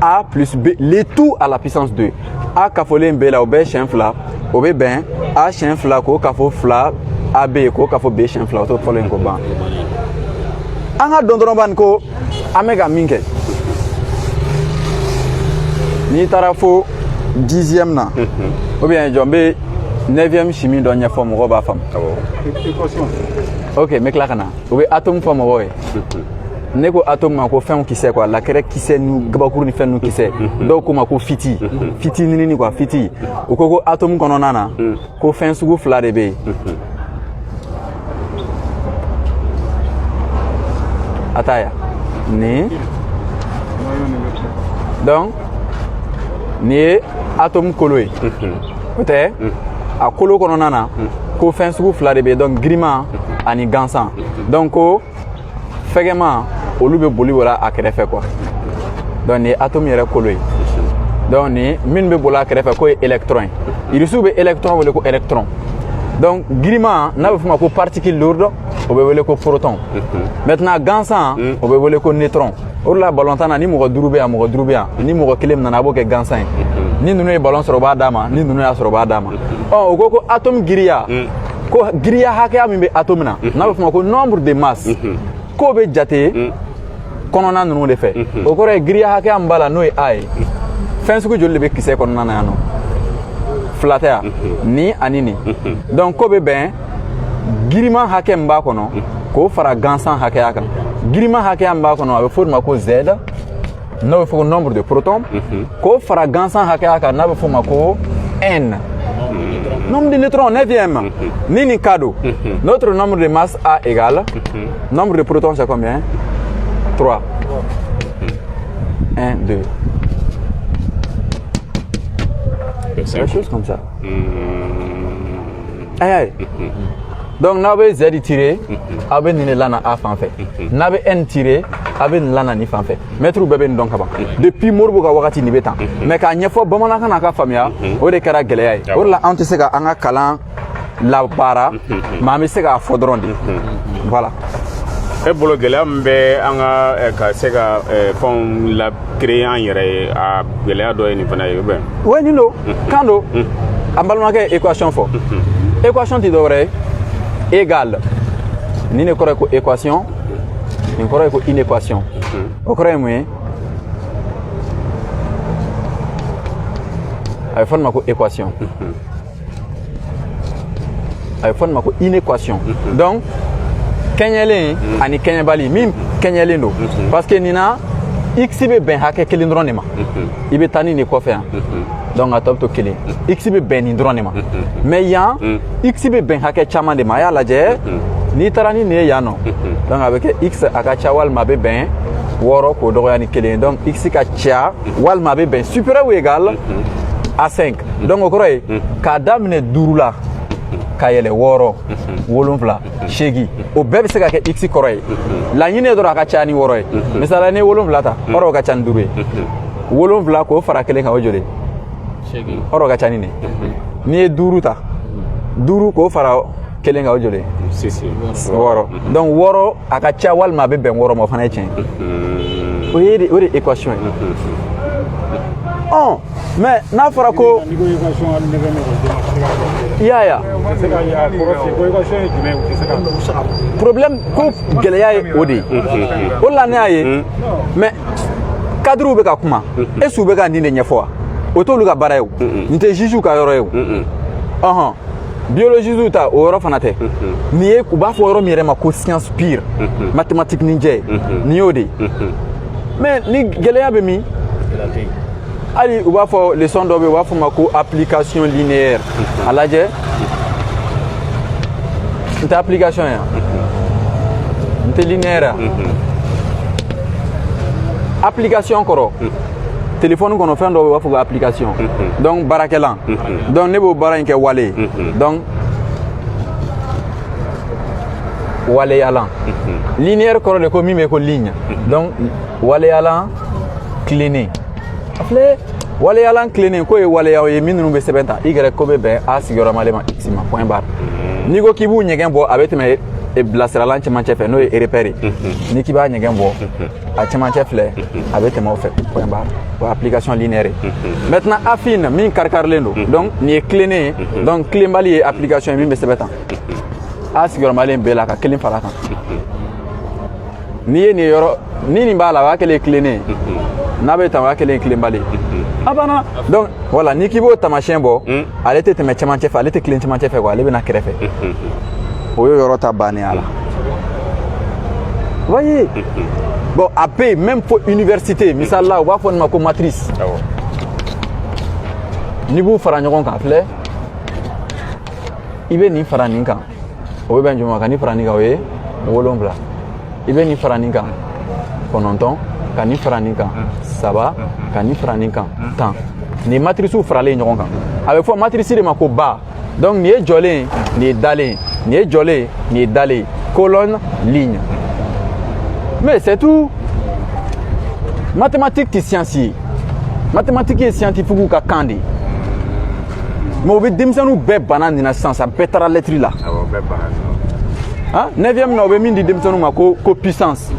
a plus b le tout à la puissance 2 a kafolen b la o bɛɛ siɲɛ fila o bɛ bɛn a siɲɛ fila k'o kafo fila a b k'o kafo b siɲɛ fila o t'o fɔlɔ in ko ban an ka dɔn dɔrɔn bani ko an bɛ ka min kɛ n'i taara fo 10e na ou bien jɔn bɛ 9e chimie dɔ ɲɛfɔ mɔgɔw b'a faamu ok n bɛ tila ka na o bɛ atome fɔ mɔgɔw ye ne ko atome ma ko fɛnw kisɛ quoi lakɛrɛ kisɛ ni gabakuru ni fɛn ninnu kisɛ dɔw ko ma ko fiti fitinini quoi fiti o ko atome kɔnɔna na ko fɛn sugu fila de bɛ yen a t'a ya nin donc nin ye atome kolo ye o tɛ a kolo kɔnɔna na ko fɛn sugu fila de bɛ yen donc giriman ani gansan donc ko fɛgɛman olu bɛ boli wala a kɛrɛfɛ quoi donc nin ye atome yɛrɛ kolo ye donc nin minnu bɛ boli a kɛrɛfɛ k'o ye électron ye irisiw bɛ électron wele ko électron donc giriman n'a bɛ f'o ma ko particule lourde o bɛ wele ko proton. Maintenant gansan o bɛ wele ko neutron. O de la balontan na ni mɔgɔ 5 bɛ yan mɔgɔ 5 bɛ yan ni mɔgɔ 1 nana a b'o kɛ gansan ye. Ni ninnu ye ballon sɔrɔ o b'a d'a ma ni ninnu y'a sɔrɔ o b'a d'a ma. O ko atome giriya ko giriya hakɛya min bɛ atome na n'a bɛ f'o ma ko nombre de masse k'o bɛ jate kɔnɔna ninnu de fɛ. O kɔrɔ ye giriya hakɛya min b'a la n'o ye A ye fɛn sugu joli de bɛ kisɛ kɔnɔna na yan nɔ? Fila tɛ yan ni ani ni. Donc k'o bɛ bɛn girima hakɛ min b'a kɔnɔ k'o fara gansan hakɛya kan. Girima hakɛya min b'a kɔnɔ a bɛ f'o de ma ko Z n'o bɛ fɔ ko nombre de protons k'o fara gansan hakɛya kan n'a bɛ f'o ma ko N. Nombre de neutrons 9e. Ni nin cas don notre nombre de masse A égale nombre de protons c'est combien? 3. 1, 2. Des choses comme ça. Aïe. Donc n'a bɛ Z tiré a bɛ nin de lana A fan fɛ n'a bɛ N tiré a bɛ nin lana nin fan fɛ mɛtiriw bɛɛ bɛ nin dɔn ka ban depuis Moribo ka wagati nin bɛ tan mais k'a ɲɛfɔ bamanankan na ka faamuya o de kɛra gɛlɛya ye o de la an tɛ se ka an ka kalan labaara mais an bɛ se k'a fɔ dɔrɔn de voilà. E bolo gɛlɛya min bɛ an ka se ka fɛnw la créer an yɛrɛ ye a gɛlɛya dɔ ye nin fana ye ou bien? Oui nin don kan don an balimakɛ ye équation fɔ équation tɛ dɔwɛrɛ ye égal ni ne kɔrɔ ye ko équation nin kɔrɔ ye ko inéquation o kɔrɔ ye mun ye a bɛ fɔ nin ma ko équation a bɛ fɔ nin ma ko inéquation donc kɛɲɛlen ani kɛɲɛbali min kɛɲɛlen don parce que nin na x bɛ bɛn hakɛ kelen dɔrɔn de ma i bɛ taa ni nin kɔfɛ yan donc a tɔ bɛ to kelen x bɛ bɛn nin dɔrɔn de ma mais yan x bɛ bɛn hakɛ caman de ma a y'a lajɛ n'i taara ni nin ye yan nɔ donc a bɛ kɛ x a ka ca walima a bɛ bɛn 6 k'o dɔgɔya ni 1 donc x ka ca walima a bɛ bɛn supérieur ou égal à 5 donc o kɔrɔ ye k'a daminɛ 5 la ka yɛlɛ 6 7 8 o bɛɛ bɛ se ka kɛ x kɔrɔ ye laɲini ye dɔrɔn a ka ca ni 6 ye misaliya ni ye 7 ta o ka ca ni 5 ye 7 k'o fara 1 kan o joli o ka ca ni nin n'i ye 5 ta 5 k'o fara 1 kan o joli 6 donc 6 a ka ca walima a bɛ bɛn 6 ma o fana ye tiɲɛ o de équation ye mais n'a fɔra ko yaya problème ko gɛlɛya ye o de ye o la ne y'a ye mais cadrew bɛ ka kuma est-ce que u bɛ ka nin de ɲɛfɔ wa o t'olu ka baara ye o nin tɛ juge ka yɔrɔ ye o biologistes ta o yɔrɔ fana tɛ nin ye u b'a fɔ yɔrɔ min yɛrɛ ma ko science pure mathématique ni jɛ nin y'o de ye mais ni gɛlɛya bɛ min hali u b'a fɔ leçon dɔ bɛ yen u b'a fɔ ma ko application linéaire a lajɛ n tɛ application yan n tɛ linéaire yan application kɔrɔ téléphone kɔnɔ fɛn dɔ bɛ yen u b'a fɔ ko application donc baarakɛlan donc ne b'o baara in kɛ wale ye donc waleyalan linéaire kɔrɔ de ko min bɛ ko ligne donc waleyalan tilennen a filɛ waleyalan tilennen k'o ye waleyaw ye min ninnu bɛ sɛbɛn ta y ko bɛ bɛn a sigiyɔrɔmalen ma x ma point barre n'i ko k'i b'u ɲɛgɛn bɔ a bɛ tɛmɛ bilasiralan cɛmancɛ fɛ n'o ye repère ye n'i k'i b'a ɲɛgɛn bɔ a cɛmancɛ filɛ a bɛ tɛmɛ o fɛ point barre o ye application linéaire ye maintenant affine min kari-karilen don donc nin ye tilennen ye donc tilenbali ye application ye min bɛ sɛbɛn ta a sigiyɔrɔmalen bɛɛ la ka kelen fara kan n'i ye nin yɔrɔ ni nin b'a la o y'a kɛlen tilennen ye n'a bɛ tan o y'a kɛlen tilenbali a banna donc voilà n'i k'i b'o taamasiyɛn bɔ ale tɛ tɛmɛ cɛmancɛ fɛ ale tɛ tilen cɛmancɛ fɛ quoi ale bɛ na kɛrɛfɛ o ye yɔrɔ ta bannen a la voyez bon a bɛ yen même fo université misali la u b'a fɔ nin ma ko matrice n'i b'u fara ɲɔgɔn kan filɛ i bɛ nin fara nin kan o bɛ bɛn jumɛn ma ka nin fara nin kan o ye 7 i bɛ nin fara nin kan 9 ka nin fara nin kan 3 ka nin fara nin kan 10 nin matriciw faralen ɲɔgɔn kan a bɛ fɔ matrice de ma ko ba donc nin ye jɔlen nin ye dalen nin ye jɔlen nin ye dalen colonne ligne mais c'est tout mathématique tɛ science ye mathématique ye scientifique ka kan de ye mais o bɛ denmisɛnninw bɛɛ banna nin na sisan sa bɛɛ taara lettre la 9e na o bɛ min di denmisɛnninw ma ko puissance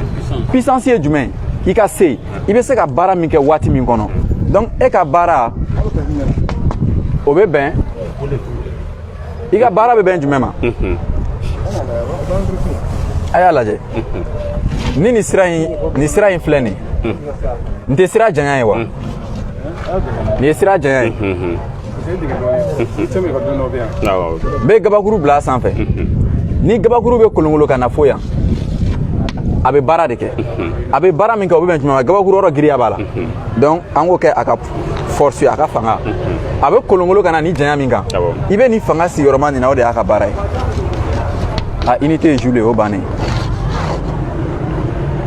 puissance ye jumɛn i ka se i bɛ se ka baara min kɛ waati min kɔnɔ donc e ka baara o bɛ bɛn i ka baara bɛ bɛn jumɛn ma a y'a lajɛ ni nin sira in filɛ nin n tɛ sira janya ye wa nin ye sira janya ye n bɛ gabakuru bila a sanfɛ ni gabakuru bɛ kolonkolon ka na fo yan a bɛ baara de kɛ a bɛ baara min kɛ o bɛ bɛn jumɛn ma gabakuru yɔrɔ giriya b'a la donc an k'o kɛ a ka force a ka fanga a bɛ kolonkolon ka na ni janya min kan i bɛ nin fanga sigiyɔrɔma nin na o de y'a ka baara ye a unité ye joué o bannen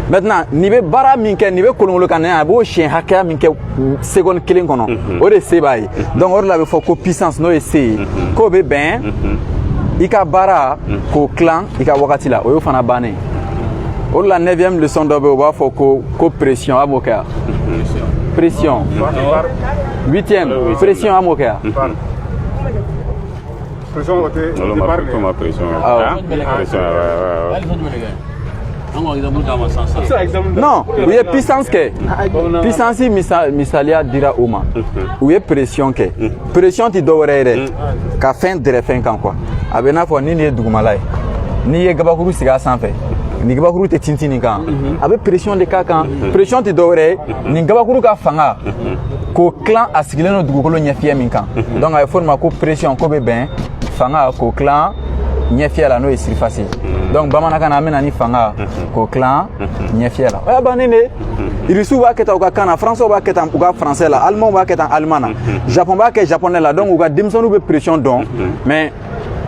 maintenant nin bɛ baara min kɛ nin bɛ kolonkolon ka na a b'o siɲɛ hakɛya min kɛ seconde kelen kɔnɔ o de se b'a ye donc o de la a bɛ fɔ ko puissance n'o ye se ye k'o bɛ bɛn i ka baara k'o tilan i ka wagati la o y'o fana bannen o de la 9e leçon dɔ bɛ yen u b'a fɔ ko pression a b'o kɛ yan pression 8e pression a m'o kɛ yan pression o tɛ pression non u ye puissance kɛ puissance misaliya dira o ma u ye pression kɛ pression tɛ dɔ wɛrɛ ye dɛ ka fɛn dɛrɛ fɛn kan quoi a bɛ n'a fɔ ni nin ye dugumala ye n'i ye gabakuru sigi a sanfɛ nin gabakuru tɛ tintin nin kan a bɛ pression de k'a kan pression tɛ dɔ wɛrɛ ye nin gabakuru ka fanga k'o tilan a sigilen don dugukolo ɲɛfiyɛ min kan donc a bɛ fɔ nin ma ko pression ko bɛ bɛn fanga k'o tilan ɲɛfiyɛ la n'o ye surface ye donc bamanankan na an bɛna ni fanga k'o tilan ɲɛfiyɛ la o y'a bannen de irisiw b'a kɛ tan u ka kan na français b'a kɛ tan u ka français la allemand b'a kɛ tan allemand na japon b'a kɛ japonais la donc u ka denmisɛnninw bɛ pression dɔn mais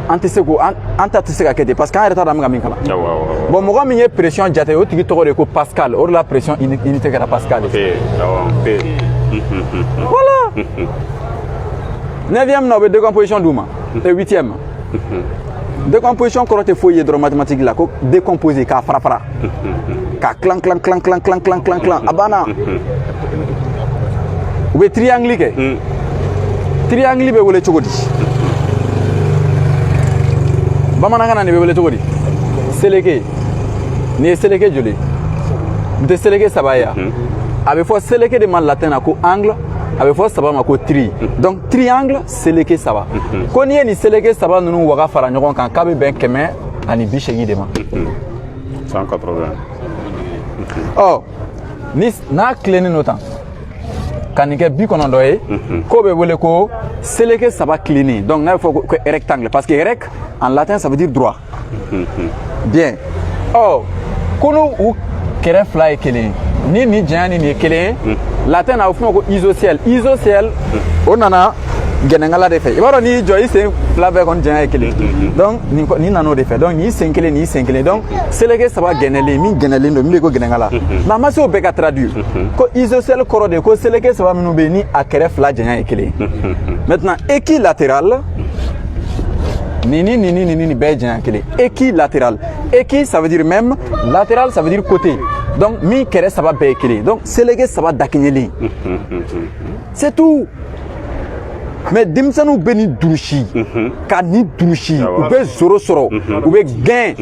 an tɛ se ko an ta tɛ se ka kɛ ten parce que an yɛrɛ t'a dɔn an bɛ ka min kalan bon mɔgɔ min ye pression jate o tigi tɔgɔ de ko Pascal o de la pression unité kɛra Pascal voilà 9e na o bɛ décomposition d'u ma et 8e décomposition kɔrɔ tɛ foyi ye dɔrɔn mathématique la ko décomposer k'a fara fara k'a kilan kilan kilan kilan kilan kilan kilan kilan a banna u bɛ triangle kɛ triangle bɛ wele cogo di bamanankan na nin bɛ wele cogo di seleke nin ye seleke joli n tɛ seleke saba ye yan a bɛ fɔ seleke de ma latin na ko angle a bɛ fɔ saba ma ko tri donc triangle seleke saba ko n'i ye nin seleke saba ninnu waga fara ɲɔgɔn kan k'a bɛ bɛn 180 de ma 180 ɔ n'a tilennen don tan ka nin kɛ 90 ye k'o bɛ wele ko seleke saba tilennen donc n'a bɛ fɔ ko rectangle parce que rec en latin ça veut dire droit bien ɔ ko n'u kɛrɛ fila ye kelen ni nin janya ni nin ye kelen ye latin na a bɛ f'o ma ko isociel isociel o nana gɛnɛnkala de fɛ i b'a dɔn n'i y'i jɔ i sen fila bɛɛ kɔni janya ye kelen donc nin nana o de fɛ donc nin sen kelen nin sen kelen donc seleke saba gɛnɛlen min gɛnɛlen don min bɛ ko gɛnɛnkala mais a ma se o bɛɛ ka traduire ko isociel kɔrɔ de ko seleke saba minnu bɛ yen ni a kɛrɛ fila janya ye kelen maintenant équilatéral ni bɛɛ janya kelen équilatéral équi ça veut dire même latéral ça veut dire côté donc min kɛrɛ saba bɛɛ ye kelen donc seleke saba dakiɲɛlen c'est tout mais denmisɛnninw bɛ nin durusi ka nin durusi u bɛ zoro sɔrɔ u bɛ gɛn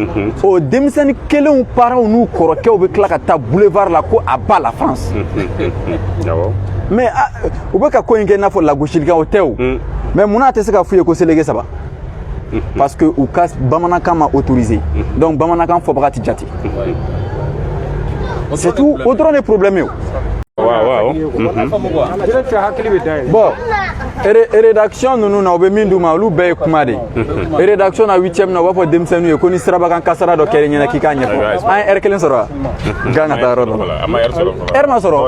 o denmisɛnnin kelenw parents n'u kɔrɔkɛw bɛ tila ka taa boulevard la ko a ba la France mais u bɛ ka ko in kɛ i n'a fɔ lagosilikan o tɛ o mais munna a tɛ se ka f'u ye ko seleke saba parce que u ka bamanankan ma autorisé donc bamanankan fɔbaga tɛ jate c'est tout o dɔrɔn de problème ye o bon rédaction ninnu na u bɛ min d'u ma olu bɛɛ ye kuma de rédaction na 8e na u b'a fɔ denmisɛnninw ye ko ni sirabakan kasara dɔ kɛra ɲɛna k'i k'a ɲɛfɔ an ye heure kelen sɔrɔ wa gan ka taa yɔrɔ dɔ heure ma sɔrɔ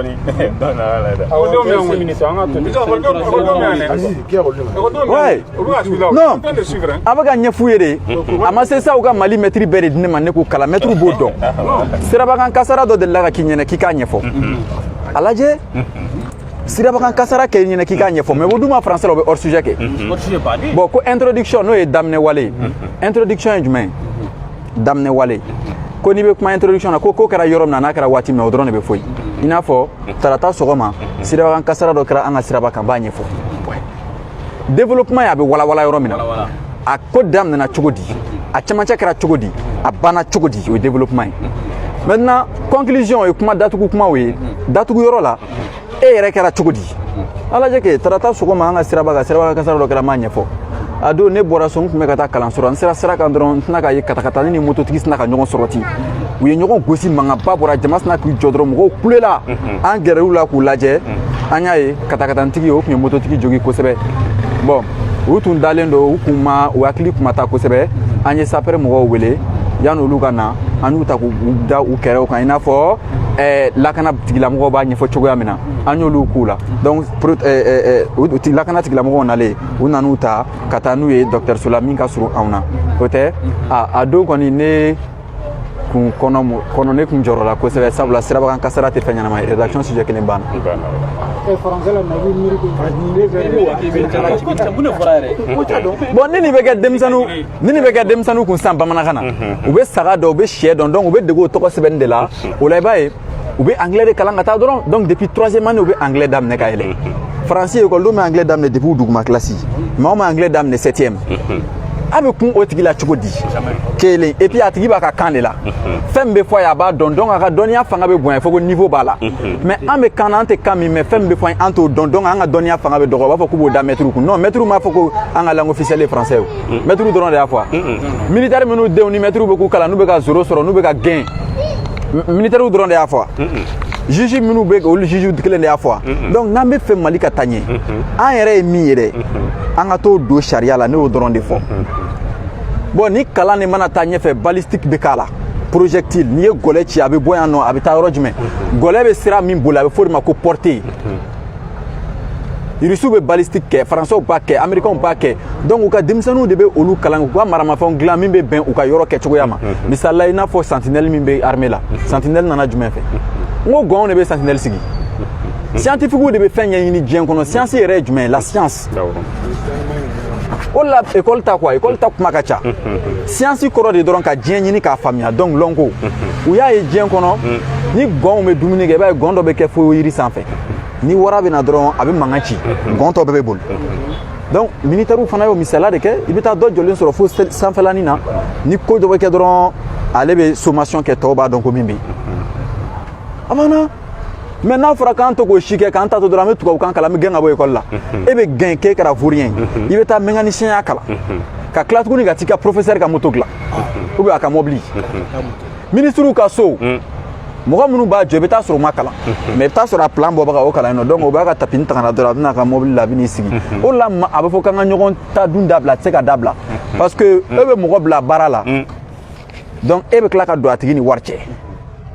ouais non a bɛ ka ɲɛf'u ye de a ma se sa u ka Mali maître bɛɛ de di ne ma ne k'u kalan maître b'o dɔn sirabakan kasara dɔ delila ka k'i ɲɛna k'i k'a ɲɛfɔ a lajɛ sirabakan kasara kɛ ɲɛna k'i k'a ɲɛfɔ mais o dun ma français la o bɛ hors sujet kɛ bon ko introduction n'o ye daminɛ wale introduction ye jumɛn daminɛ wale ko n'i bɛ kuma introduction na ko kɛra yɔrɔ min na n'a kɛra waati min na o dɔrɔn de bɛ fɔ i n'a fɔ tarata sɔgɔma sirabakan kasara dɔ kɛra an ka siraba kan b'a ɲɛfɔ développement ye a bɛ walawala yɔrɔ min na a ko daminɛna cogo di a cɛmancɛ kɛra cogo di a banna cogo di o développement maintenant conclusion e kuma datugu kuma we datugu yɔrɔ la e yɛrɛ kɛra cogo di ala jɛ ke tarata sɔgɔma an ka siraba kasara dɔ kɛra ma ɲɛfɔ a don ne bɔra so n tun bɛ ka taa kalan sɔrɔ n sera kan dɔrɔn n tɛna ka ye katakatani ni mototigi tɛna ka ɲɔgɔn sɔrɔ ten u ye ɲɔgɔn gosi mankanba bɔra jama tɛna k'u jɔ dɔrɔn mɔgɔw kulela an gɛrɛr'u la k'u lajɛ an y'a ye katakatanitigi o tun ye mototigi jogi kosɛbɛ bon u tun dalen don u hakili kun ma taa kosɛbɛ an ye sapɛrɛ mɔgɔw wele yanni olu ka na an y'u ta k'u da u kɛrɛw kan i n'a fɔ lakana tigilamɔgɔw b'a ɲɛfɔ cogoya min na an y'olu k'u la donc lakana tigilamɔgɔw nalen u nan'u ta ka taa n'u ye dɔgɔtɔrɔso la min ka surun anw na o tɛ a don kɔni ne kun kɔnɔ ne kun jɔrɔ la kosɛbɛ sabula sirabakan kasara tɛ fɛn ɲɛnama ye rédaction sujet kelen banna bon ni nin bɛ kɛ denmisɛnninw kun san bamanankan na u bɛ saga dɔn u bɛ sɛ dɔn donc u bɛ dege o tɔgɔ sɛbɛnni de la o la i b'a ye u bɛ anglais de kalan ka taa dɔrɔn donc depuis 3e année u bɛ anglais daminɛ ka yɛlɛ faransi école bɛ anglais daminɛ depuis u duguma classe mais anw ma anglais daminɛ 7e a bɛ kun o tigi la cogo di kelen et puis a tigi b'a ka kan de la fɛn min bɛ fɔ a ye a b'a dɔn donc a ka dɔnniya fanga bɛ bonya fo ko niveau b'a la mais an bɛ kan na an tɛ kan min mais fɛn min bɛ fɔ an t'o dɔn donc an ka dɔnniya fanga bɛ dɔgɔ u b'a fɔ k'u b'o da mɛtiriw kun non mɛtiriw m'a fɔ ko an ka langue officielle ye français o mɛtiriw dɔrɔn de y'a fɔ militaire minnu denw ni mɛtiriw bɛ k'u kalan n'u bɛ ka zoro sɔrɔ n'u bɛ ka gɛn militaires dɔrɔn de y'a fɔ juge minnu bɛ olu juge kelen de y'a fɔ donc n'an bɛ fɛ Mali ka taa ɲɛ an yɛrɛ ye min ye dɛ an ka t'o don sariya la ne y'o dɔrɔn de fɔ bon ni kalan de mana taa ɲɛfɛ balistique bɛ k'a la projectile n'i ye gɔlɛ ci a bɛ bɔ yan nɔ a bɛ taa yɔrɔ jumɛn gɔlɛ bɛ sira min boli a bɛ fɔ o de ma ko portée Irisiw bɛ balistique kɛ Français b'a kɛ Américains b'a kɛ donc u ka denmisɛnninw de bɛ olu kalan u ka maramafɛnw dilan min bɛ bɛn u ka yɔrɔ kɛcogoya ma misali la i n'a fɔ sentinelle min bɛ armée la sentinelle nana jumɛn fɛ n ko gɔnw de bɛ sentinelle sigi scientifiques de bɛ fɛn ɲɛɲini diɲɛ kɔnɔ science yɛrɛ ye jumɛn la science o la école ta quoi école ta kuma ka ca science kɔrɔ de dɔrɔn ka diɲɛ ɲini k'a faamuya donc lɔnko u y'a ye diɲɛ kɔnɔ ni gɔnw bɛ dumuni kɛ i b'a ye gɔn dɔ bɛ kɛ fo yiri sanfɛ ni wara bɛ na dɔrɔn a bɛ mankan ci gɔn tɔ bɛɛ bɛ boli donc militaires fana y'o misaliya de kɛ i bɛ taa dɔ jɔlen sɔrɔ fo sanfɛlanin na ni ko dɔ bɛ kɛ dɔrɔn ale bɛ sommation kɛ tɔw b'a dɔn ko min bɛ yen a banna mais n'a fɔra k'an to k'o si kɛ k'an ta to dɔrɔn an bɛ tubabukan kalan an bɛ gɛn ka bɔ école la e bɛ gɛn k'e kɛra vaurien i bɛ taa mécanicien kalan ka tila tuguni ka t'i ka professeur ka moto dilan ou bien a ka mobili ministres ka so mɔgɔ minnu b'a jɔ i bɛ taa sɔrɔ u ma kalan mais i bɛ taa sɔrɔ a plan bɔbaga o kalan yen nɔ donc o b'a ka tapini ta ka na dɔrɔn a bɛna a ka mobili la a bɛ n'i sigi o la a bɛ fɔ k'an ka ɲɔgɔn ta dun dabila a tɛ se ka dabila parce que e bɛ mɔgɔ bila baara la donc e bɛ tila ka don a tigi ni wari cɛ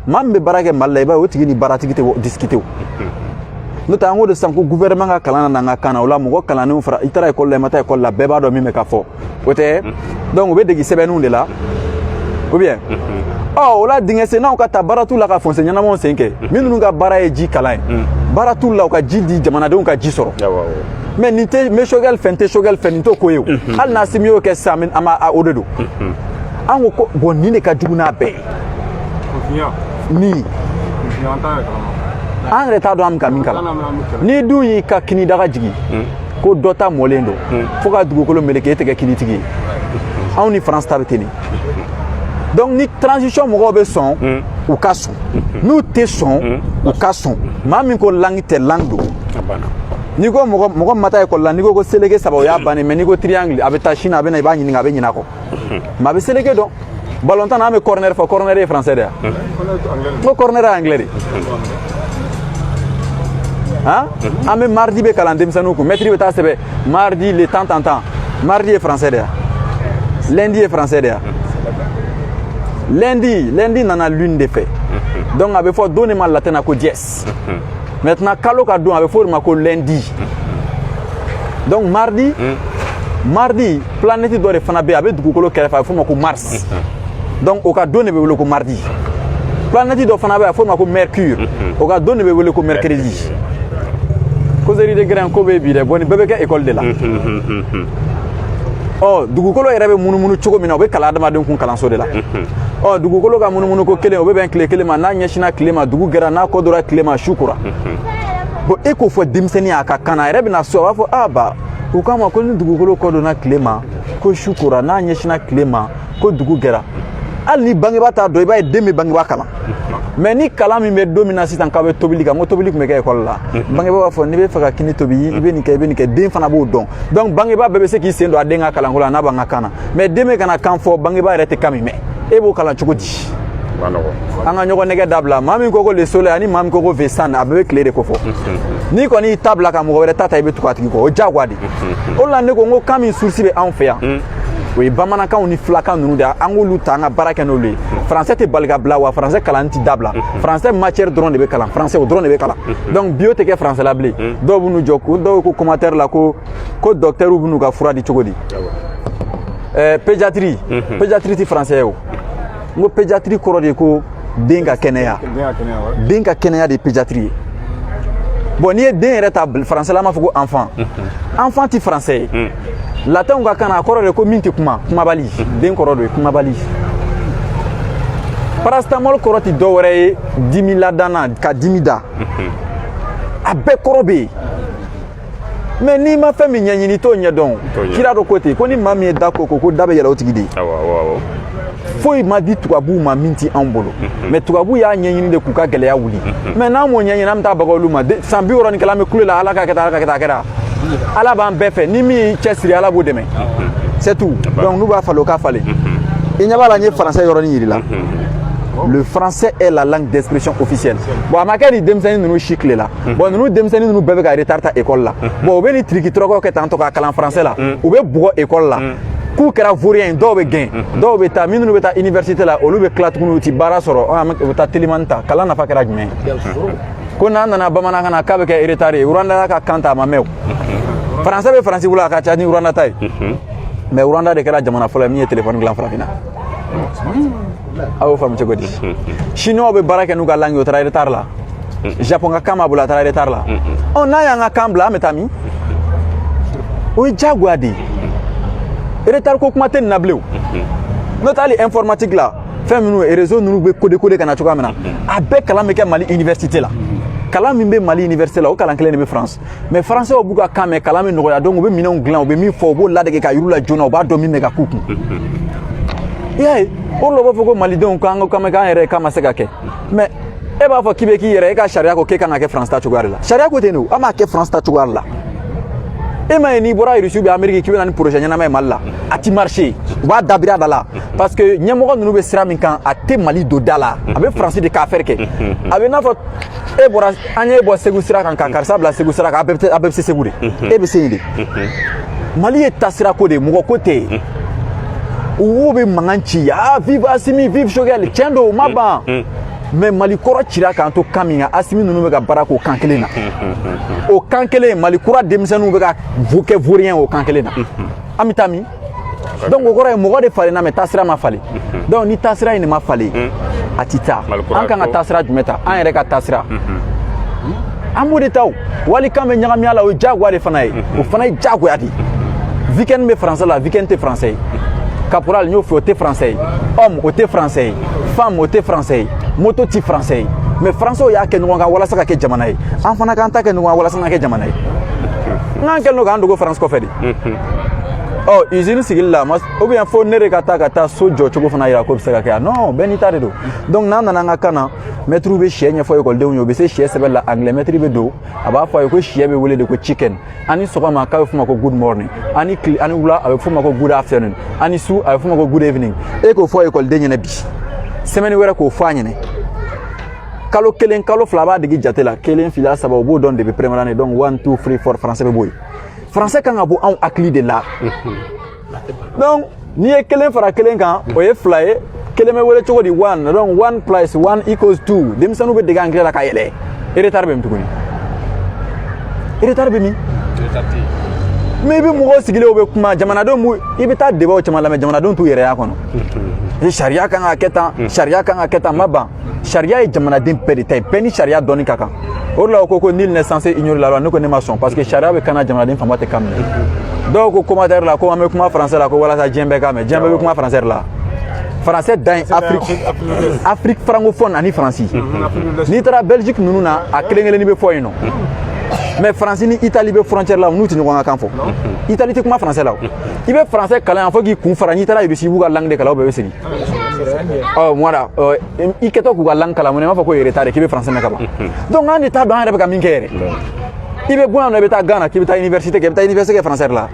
maa min bɛ baara kɛ Mali la i b'a ye o tigi ni baaratigi tɛ discuter o n'o tɛ an ko de sisan ko gouvernement ka kalan na n'an ka kan na o la mɔgɔ kalannenw fara i taara école la i ma taa école la bɛɛ b'a dɔn min bɛ ka fɔ o tɛ donc u bɛ dege sɛbɛnninw de la ou bien o la dingɛ sennaw ka ta baara t'u la ka fonse ɲɛnamaw sen kɛ minnu ka baara ye ji kalan ye baara t'u la u ka ji di jamanadenw ka ji sɔrɔ mais nin tɛ Meshogel fɛ n tɛ Shogel fɛ nin t'o ko ye o hali n'a Simi y'o kɛ sisan an b'a o de don an ko ko bon nin de ka jugu n'a bɛɛ ye ni an yɛrɛ t'a dɔn an bɛ ka min kalan n'i dun y'i ka kini daga jigi ko dɔ ta mɔlen don fo ka dugukolo meleke e tɛ kɛ kinitigi ye anw ni France ta bɛ ten de donc ni transition mɔgɔw bɛ sɔn u ka sɔn n'u tɛ sɔn u ka sɔn maa min ko langue tɛ langue don n'i ko mɔgɔ ma taa école la n'i ko seleke saba o y'a bannen mais n'i ko triangle a bɛ taa Chine a bɛ na i b'a ɲininka a bɛ ɲinɛ a kɔ mais a bɛ seleke dɔn ballon tan na an bɛ corner fɔ corner ye français de ye n ko corner ye anglais de han an bɛ mardi bɛ kalan denmisɛnninw kun maître bɛ taa sɛbɛn mardi le temps mardi ye français de ye lundi ye français de ye lundi nana lune de fɛ donc a bɛ fɔ don de ma latin na ko dies maintenant kalo ka don a bɛ fɔ o de ma ko lundi donc mardi planète dɔ de fana bɛ yen a bɛ dugukolo kɛrɛfɛ a bɛ fɔ o ma ko mars donc o ka don de bɛ wele ko mardi planète dɔ fana bɛ yen a bɛ fɔ o ma ko mercure o ka don de bɛ wele ko mercredi causerie de grain ko bɛ bi dɛ bon nin bɛɛ bɛ kɛ école de la dugukolo yɛrɛ bɛ munumunu cogo min na o bɛ kalan adamadenw kun kalanso de la dugukolo ka munumunu ko kelen o bɛ bɛn tile kelen ma n'a ɲɛsinna tile ma dugu gɛra n'a kɔdora tile ma su kora bon e k'o fɔ denmisɛnnin a ka kan na a yɛrɛ bɛ na so a b'a fɔ ba u k'a ma ko ni dugukolo kɔdonna tile ma ko su kora n'a ɲɛsinna tile ma ko dugu gɛra hali ni bangebaa t'a dɔn i b'a ye den bɛ bangebaa kalan mais ni kalan min bɛ don min na sisan k'a bɛ tobili kan n ko tobili tun bɛ kɛ école la bangebaa b'a fɔ n'i bɛ fɛ ka kini tobi i bɛ nin kɛ i bɛ nin kɛ den fana b'o dɔn donc bangebaa bɛɛ bɛ se k'i sen don a den ka kalanko la n'a b'an ka kan na mais den bɛ kana kan fɔ bangebaa yɛrɛ tɛ kan min mɛn e b'o kalan cogo di an ka ɲɔgɔn nɛgɛ dabila maa min ko ko le soleil ani maa min ko ko vesan a bɛɛ bɛ tile de ko fɔ n'i kɔni y'i ta bila ka mɔgɔ wɛrɛ ta i bɛ tugu a tigi kɔ o diyagoya de o la ne ko n ko kan min source bɛ anw fɛ yan o ye bamanankanw ni filakan ninnu de an k'olu ta an ka baara kɛ n'olu ye français tɛ bali ka bila wa français kalan tɛ dabila français matière dɔrɔn de bɛ kalan français o dɔrɔn de bɛ kalan donc bio tɛ kɛ français la bilen dɔw b'u n'u jɔ dɔw ko commentaire la ko docteur b'u n'u ka fura di cogo di pédiatrie pédiatrie tɛ français ye o n ko pédiatrie kɔrɔ de ko den ka kɛnɛya den ka kɛnɛya de ye pédiatrie ye bon n'i ye den yɛrɛ ta français la an b'a fɔ ko enfant enfant tɛ français ye latinw ka kan na a kɔrɔ de ko min tɛ kuma kumabali den kɔrɔ de ye kumabali paracétamol kɔrɔ tɛ dɔ wɛrɛ ye dimi ladana ka dimi da a bɛɛ kɔrɔ bɛ yen mais n'i ma fɛn min ɲɛɲini t'o ɲɛdɔn kira dɔ ko ten ko ni maa min ye da ko ko da bɛ yɛlɛ o tigi de ye foyi ma di tubabuw ma min tɛ anw bolo mais tubabuw y'a ɲɛɲini de k'u ka gɛlɛya wuli mais n'an m'o ɲɛɲini an bɛ taa baga olu ma san 60 ni kɛla an bɛ kule la ala ka kɛ tan ala ka kɛ tan a kɛra ala b'an bɛɛ fɛ ni min y'i cɛsiri ala b'o dɛmɛ c'est tout donc n'u b'a falen o ka falen i ɲɛ b'a la n ye français yɔrɔnin yir'i la le français est la langue d'expression officielle bon a ma kɛ ni denmisɛnnin ninnu si tile la bon ninnu denmisɛnnin ninnu bɛɛ bɛ ka retard ta école la bon u bɛ ni tiriki-tɔrɔkɔ kɛ tan tɔ k'a kalan français la u bɛ bugɔ école la k'u kɛra vaurien dɔw bɛ gɛn dɔw bɛ taa minnu bɛ taa université la olu bɛ tila tuguni u ti baara sɔrɔ u bɛ taa telimani ta kalan nafa kɛra jumɛn ye ko n'an nana bamanankan na k'a bɛ kɛ retard ye Rwanda ka kan ta a ma mɛn o français bɛ faransi bolo a ka ca ni Rwanda ta ye mais Rwanda de kɛra jamana fɔlɔ ye min ye téléphone dilan farafinna a y'o faamu cogo di chinois bɛ baara kɛ n'u ka langue o taara retard la japon ka kan b'a bolo a taara retard la ɔ n'a y'an ka kan bila an bɛ taa min o ye diyagoya de ye retard ko kuma tɛ nin na bilen o n'o tɛ hali informatique la fɛn minnu réseau ninnu bɛ code ka na cogoya min na a bɛɛ kalan bɛ kɛ Mali université la kalan min bɛ Mali université la o kalan kelen de bɛ France mais français b'u ka kan mɛn kalan bɛ nɔgɔya donc u bɛ minɛnw dilan u bɛ min fɔ u b'o ladege ka yir'u la joona u b'a dɔn min bɛ ka k'u kun i y'a ye o de la u b'a fɔ ko malidenw k'an yɛrɛ k'a ma se ka kɛ mais e b'a fɔ k'i bɛ k'i yɛrɛ e ka sariya ko k'e kan ka kɛ France ta cogoya de la sariya ko ten de o an b'a kɛ France ta cogoya de la e ma ye n'i bɔra Russie ou bien Amérique k'i bɛ na ni projet ɲɛnama ye Mali la a ti marché u b'a dabiri a da la parce que ɲɛmɔgɔ ninnu bɛ sira min kan a tɛ Mali don da la a bɛ France de k'a affaire kɛ a bɛ i n'a fɔ e bɔra an y'e bɔ Segu sira kan ka karisa bila Segu sira kan a bɛɛ bɛ se Segu de e bɛ se yen de Mali ye taasira ko de mɔgɔ ko tɛ yen u bɛ mankan ci vive Assimi vive Choguel tiɲɛ don o ma ban mais Mali kɔrɔ cira k'an to kan min kan Assimi ninnu bɛ ka baara k'o kan kelen na o kan kelen Mali kura denmisɛnninw bɛ ka kɛ vaurien o kan kelen na an bɛ taa min donc o kɔrɔ ye mɔgɔ de falenna mais taasira ma falen donc ni taasira in de ma falen a ti taa an kan ka taasira jumɛn ta an yɛrɛ ka taasira an b'o de ta o wali kan bɛ ɲagami a la o ye diyagoya de fana ye o fana ye diyagoya de weekend bɛ français la weekend tɛ français ye caporal n y'o fɔ o tɛ français ye homme o tɛ français ye femme o tɛ français ye moto tɛ français ye mais français y'a kɛ ɲɔgɔn kan walasa ka kɛ jamana ye an fana k'an ta kɛ ɲɔgɔn kan walasa ka kɛ jamana ye n'an kɛlen don k'an dogo France kɔfɛ de ɔ usine sigili la ou bien fo ne de ka taa so jɔ cogo fana yira ko bɛ se ka kɛ non bɛɛ n'i ta de don donc n'an nana an ka kan na maître bɛ sɛ ɲɛfɔ ekɔlidenw ye o bɛ se sɛ sɛbɛn la anglais maître bɛ don a b'a fɔ a ye ko sɛ bɛ wele de ko chicken ani sɔgɔma k'a bɛ f'o ma ko good morning ani wula a bɛ f'o ma ko good afternoon ani su a bɛ f'o ma ko good evening e k'o fɔ ekɔliden ɲɛna bi semaine wɛrɛ k'o fɔ a ɲɛna kalo kelen kalo fila b'a digi jate la kelen fila saba o b'o dɔn depuis première année donc 1 2 3 4 français bɛ bɔ yen français kan ka bɔ anw hakili de la donc n'i ye kelen fara kelen kan o ye fila ye kelen bɛ wele cogo di 1 donc 1 plus 1 equals 2 denmisɛnninw bɛ dege anglais la ka yɛlɛ retard bɛ min tuguni retard bɛ min mais i bɛ mɔgɔw sigilen o bɛ kuma jamanadenw i bɛ taa débat o caman lamɛn jamanadenw t'u yɛrɛya kɔnɔ sariya kan ka kɛ tan sariya kan ka kɛ tan ma ban sariya ye jamanaden bɛɛ de ta ye bɛɛ ni sariya dɔnni ka kan o de la ko nul n'est censé ignorer la loi ne ko ne ma sɔn parce que sariya bɛ kan na jamanaden fanba tɛ kan minɛ dɔw ko commentaire la ko an bɛ kuma français la ko walasa diɲɛ bɛɛ ka mɛn diɲɛ bɛɛ bɛ kuma français la français dan ye Afrique francophone ani faransi n'i taara Belgique ninnu na a kelen kelenni bɛ fɔ yen nɔ mais France ni Italie bɛ frontière la n'u tɛ ɲɔgɔn ka kan fɔ Italie tɛ kuma français la o i bɛ français kalan yan fo k'i kun fara n'i taara Russie i b'u ka langue de kalan o bɛɛ bɛ segin oh voilà i keto ku langue kala mun ma fa ko retard ki be français me kaba donc on état dans rebe ka min kere i be bon no be ta Ghana ki be ta université français là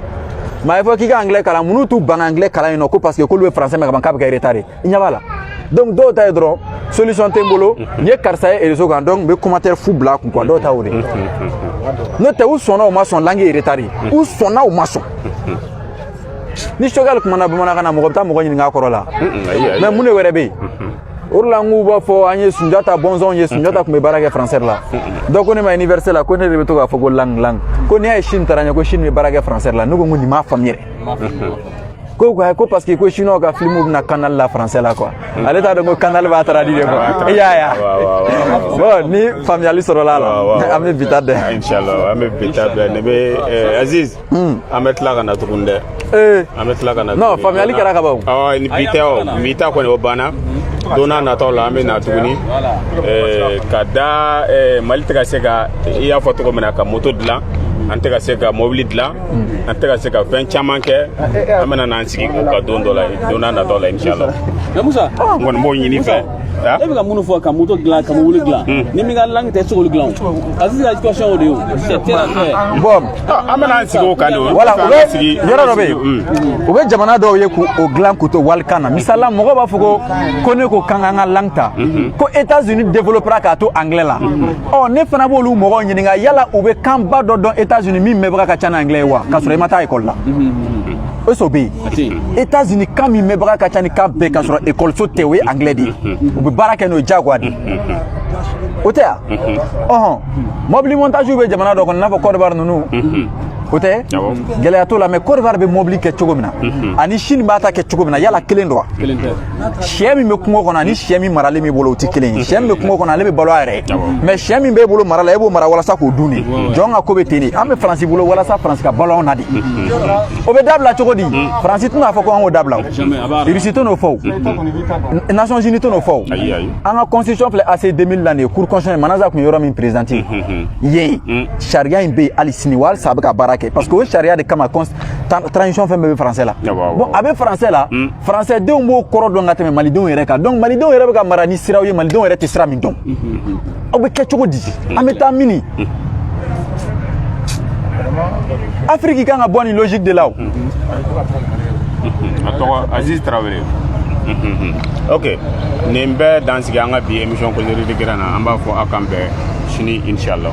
mais il faut ki ga anglais kala munu tu ban anglais kala ino ko parce que ko le français me kaba ka be retard i nya bala donc do ta dro solution tembolo ye karsa et les autres donc be commentaire fou black quoi do ta ore no te ou sona o maçon langue retard ou sona o maçon ni shogal kuma na bamana kana mo ta mo ngini ngakoro la mais mune were be urla nguba fo anye sunjata bonzon ye sunjata kuma baraka français la donc on est universel la ko ne rebeto ga fo go lang ko ni ay shin taranya ko shin me baraka français la nugo nguni ma famire ko parce que ko chino ga film na canal la français la quoi ale ta do canal va traduire quoi ya bon ni familiali soro la ame bitade inshallah ame bitade ne be Aziz amet la kana tukunde amet la kana non familiali kara ka ba ni bita ko ne obana dona na to la ame na tukuni kada malite ka sega ya foto ko mena ka moto dila ante ka sega mobile dila ante ka sega fen chaman ke amena na ansigi ko ka don dola dona na dola inshallah Musa ngon mo nyini fe e be ka munu fo ka moto gla ka wuli gla ni mi ga lang te so gla asi la situation o de o c'est très bon amena ansigi ko ka do voilà yoro do be o be jamana do ye ku o glan ku to walkana misala mo ba fuko kone ko kanga langta ko États-Unis développera ka to anglais la oh ne fana bo lu mo go nyini nga yala o be kamba do don États-Unis mi me bra ka chana anglais wa ka so mata école la osobe États-Unis quand mi me bra ka chani ka be ka so école so tewe anglais di o be baraka no jagwa di otea mobile montage be jamana do ko na fa Côte d'Ivoire nunu ote gele ato la me Côte d'Ivoire be mobile ke chogomina ani Chine bata ke chogomina yala kelen do chemi me kungo kona ni chemi marale mi bolo ti kelen chemi me kungo kona le be balo are mais chemi be bolo marale e bo mara wala sa ko duni jonga ko be teni ambe France bolo wala sa France ka balo na di o be dabla chogodi France tuna fa ko an o dabla Russie to no fo Nations Unies to no fo anga constitution fle AC 2000 l'année cour constitutionnelle manaza ko yoro min présidenti ye charia imbe ali siniwal sabaka baraka parce que le charia de kama transition fait français là bon avec français là français de mo koro do ngate malidon ereka donc malidon ereka ka marani sirawi malidon ereka tisra min don o be kecho di ameta mini Afrique ka nga bonne logique de là Aziz Traoré ok nimbe dans ce qui a bi émission ko de grana amba fo akambe chini inshallah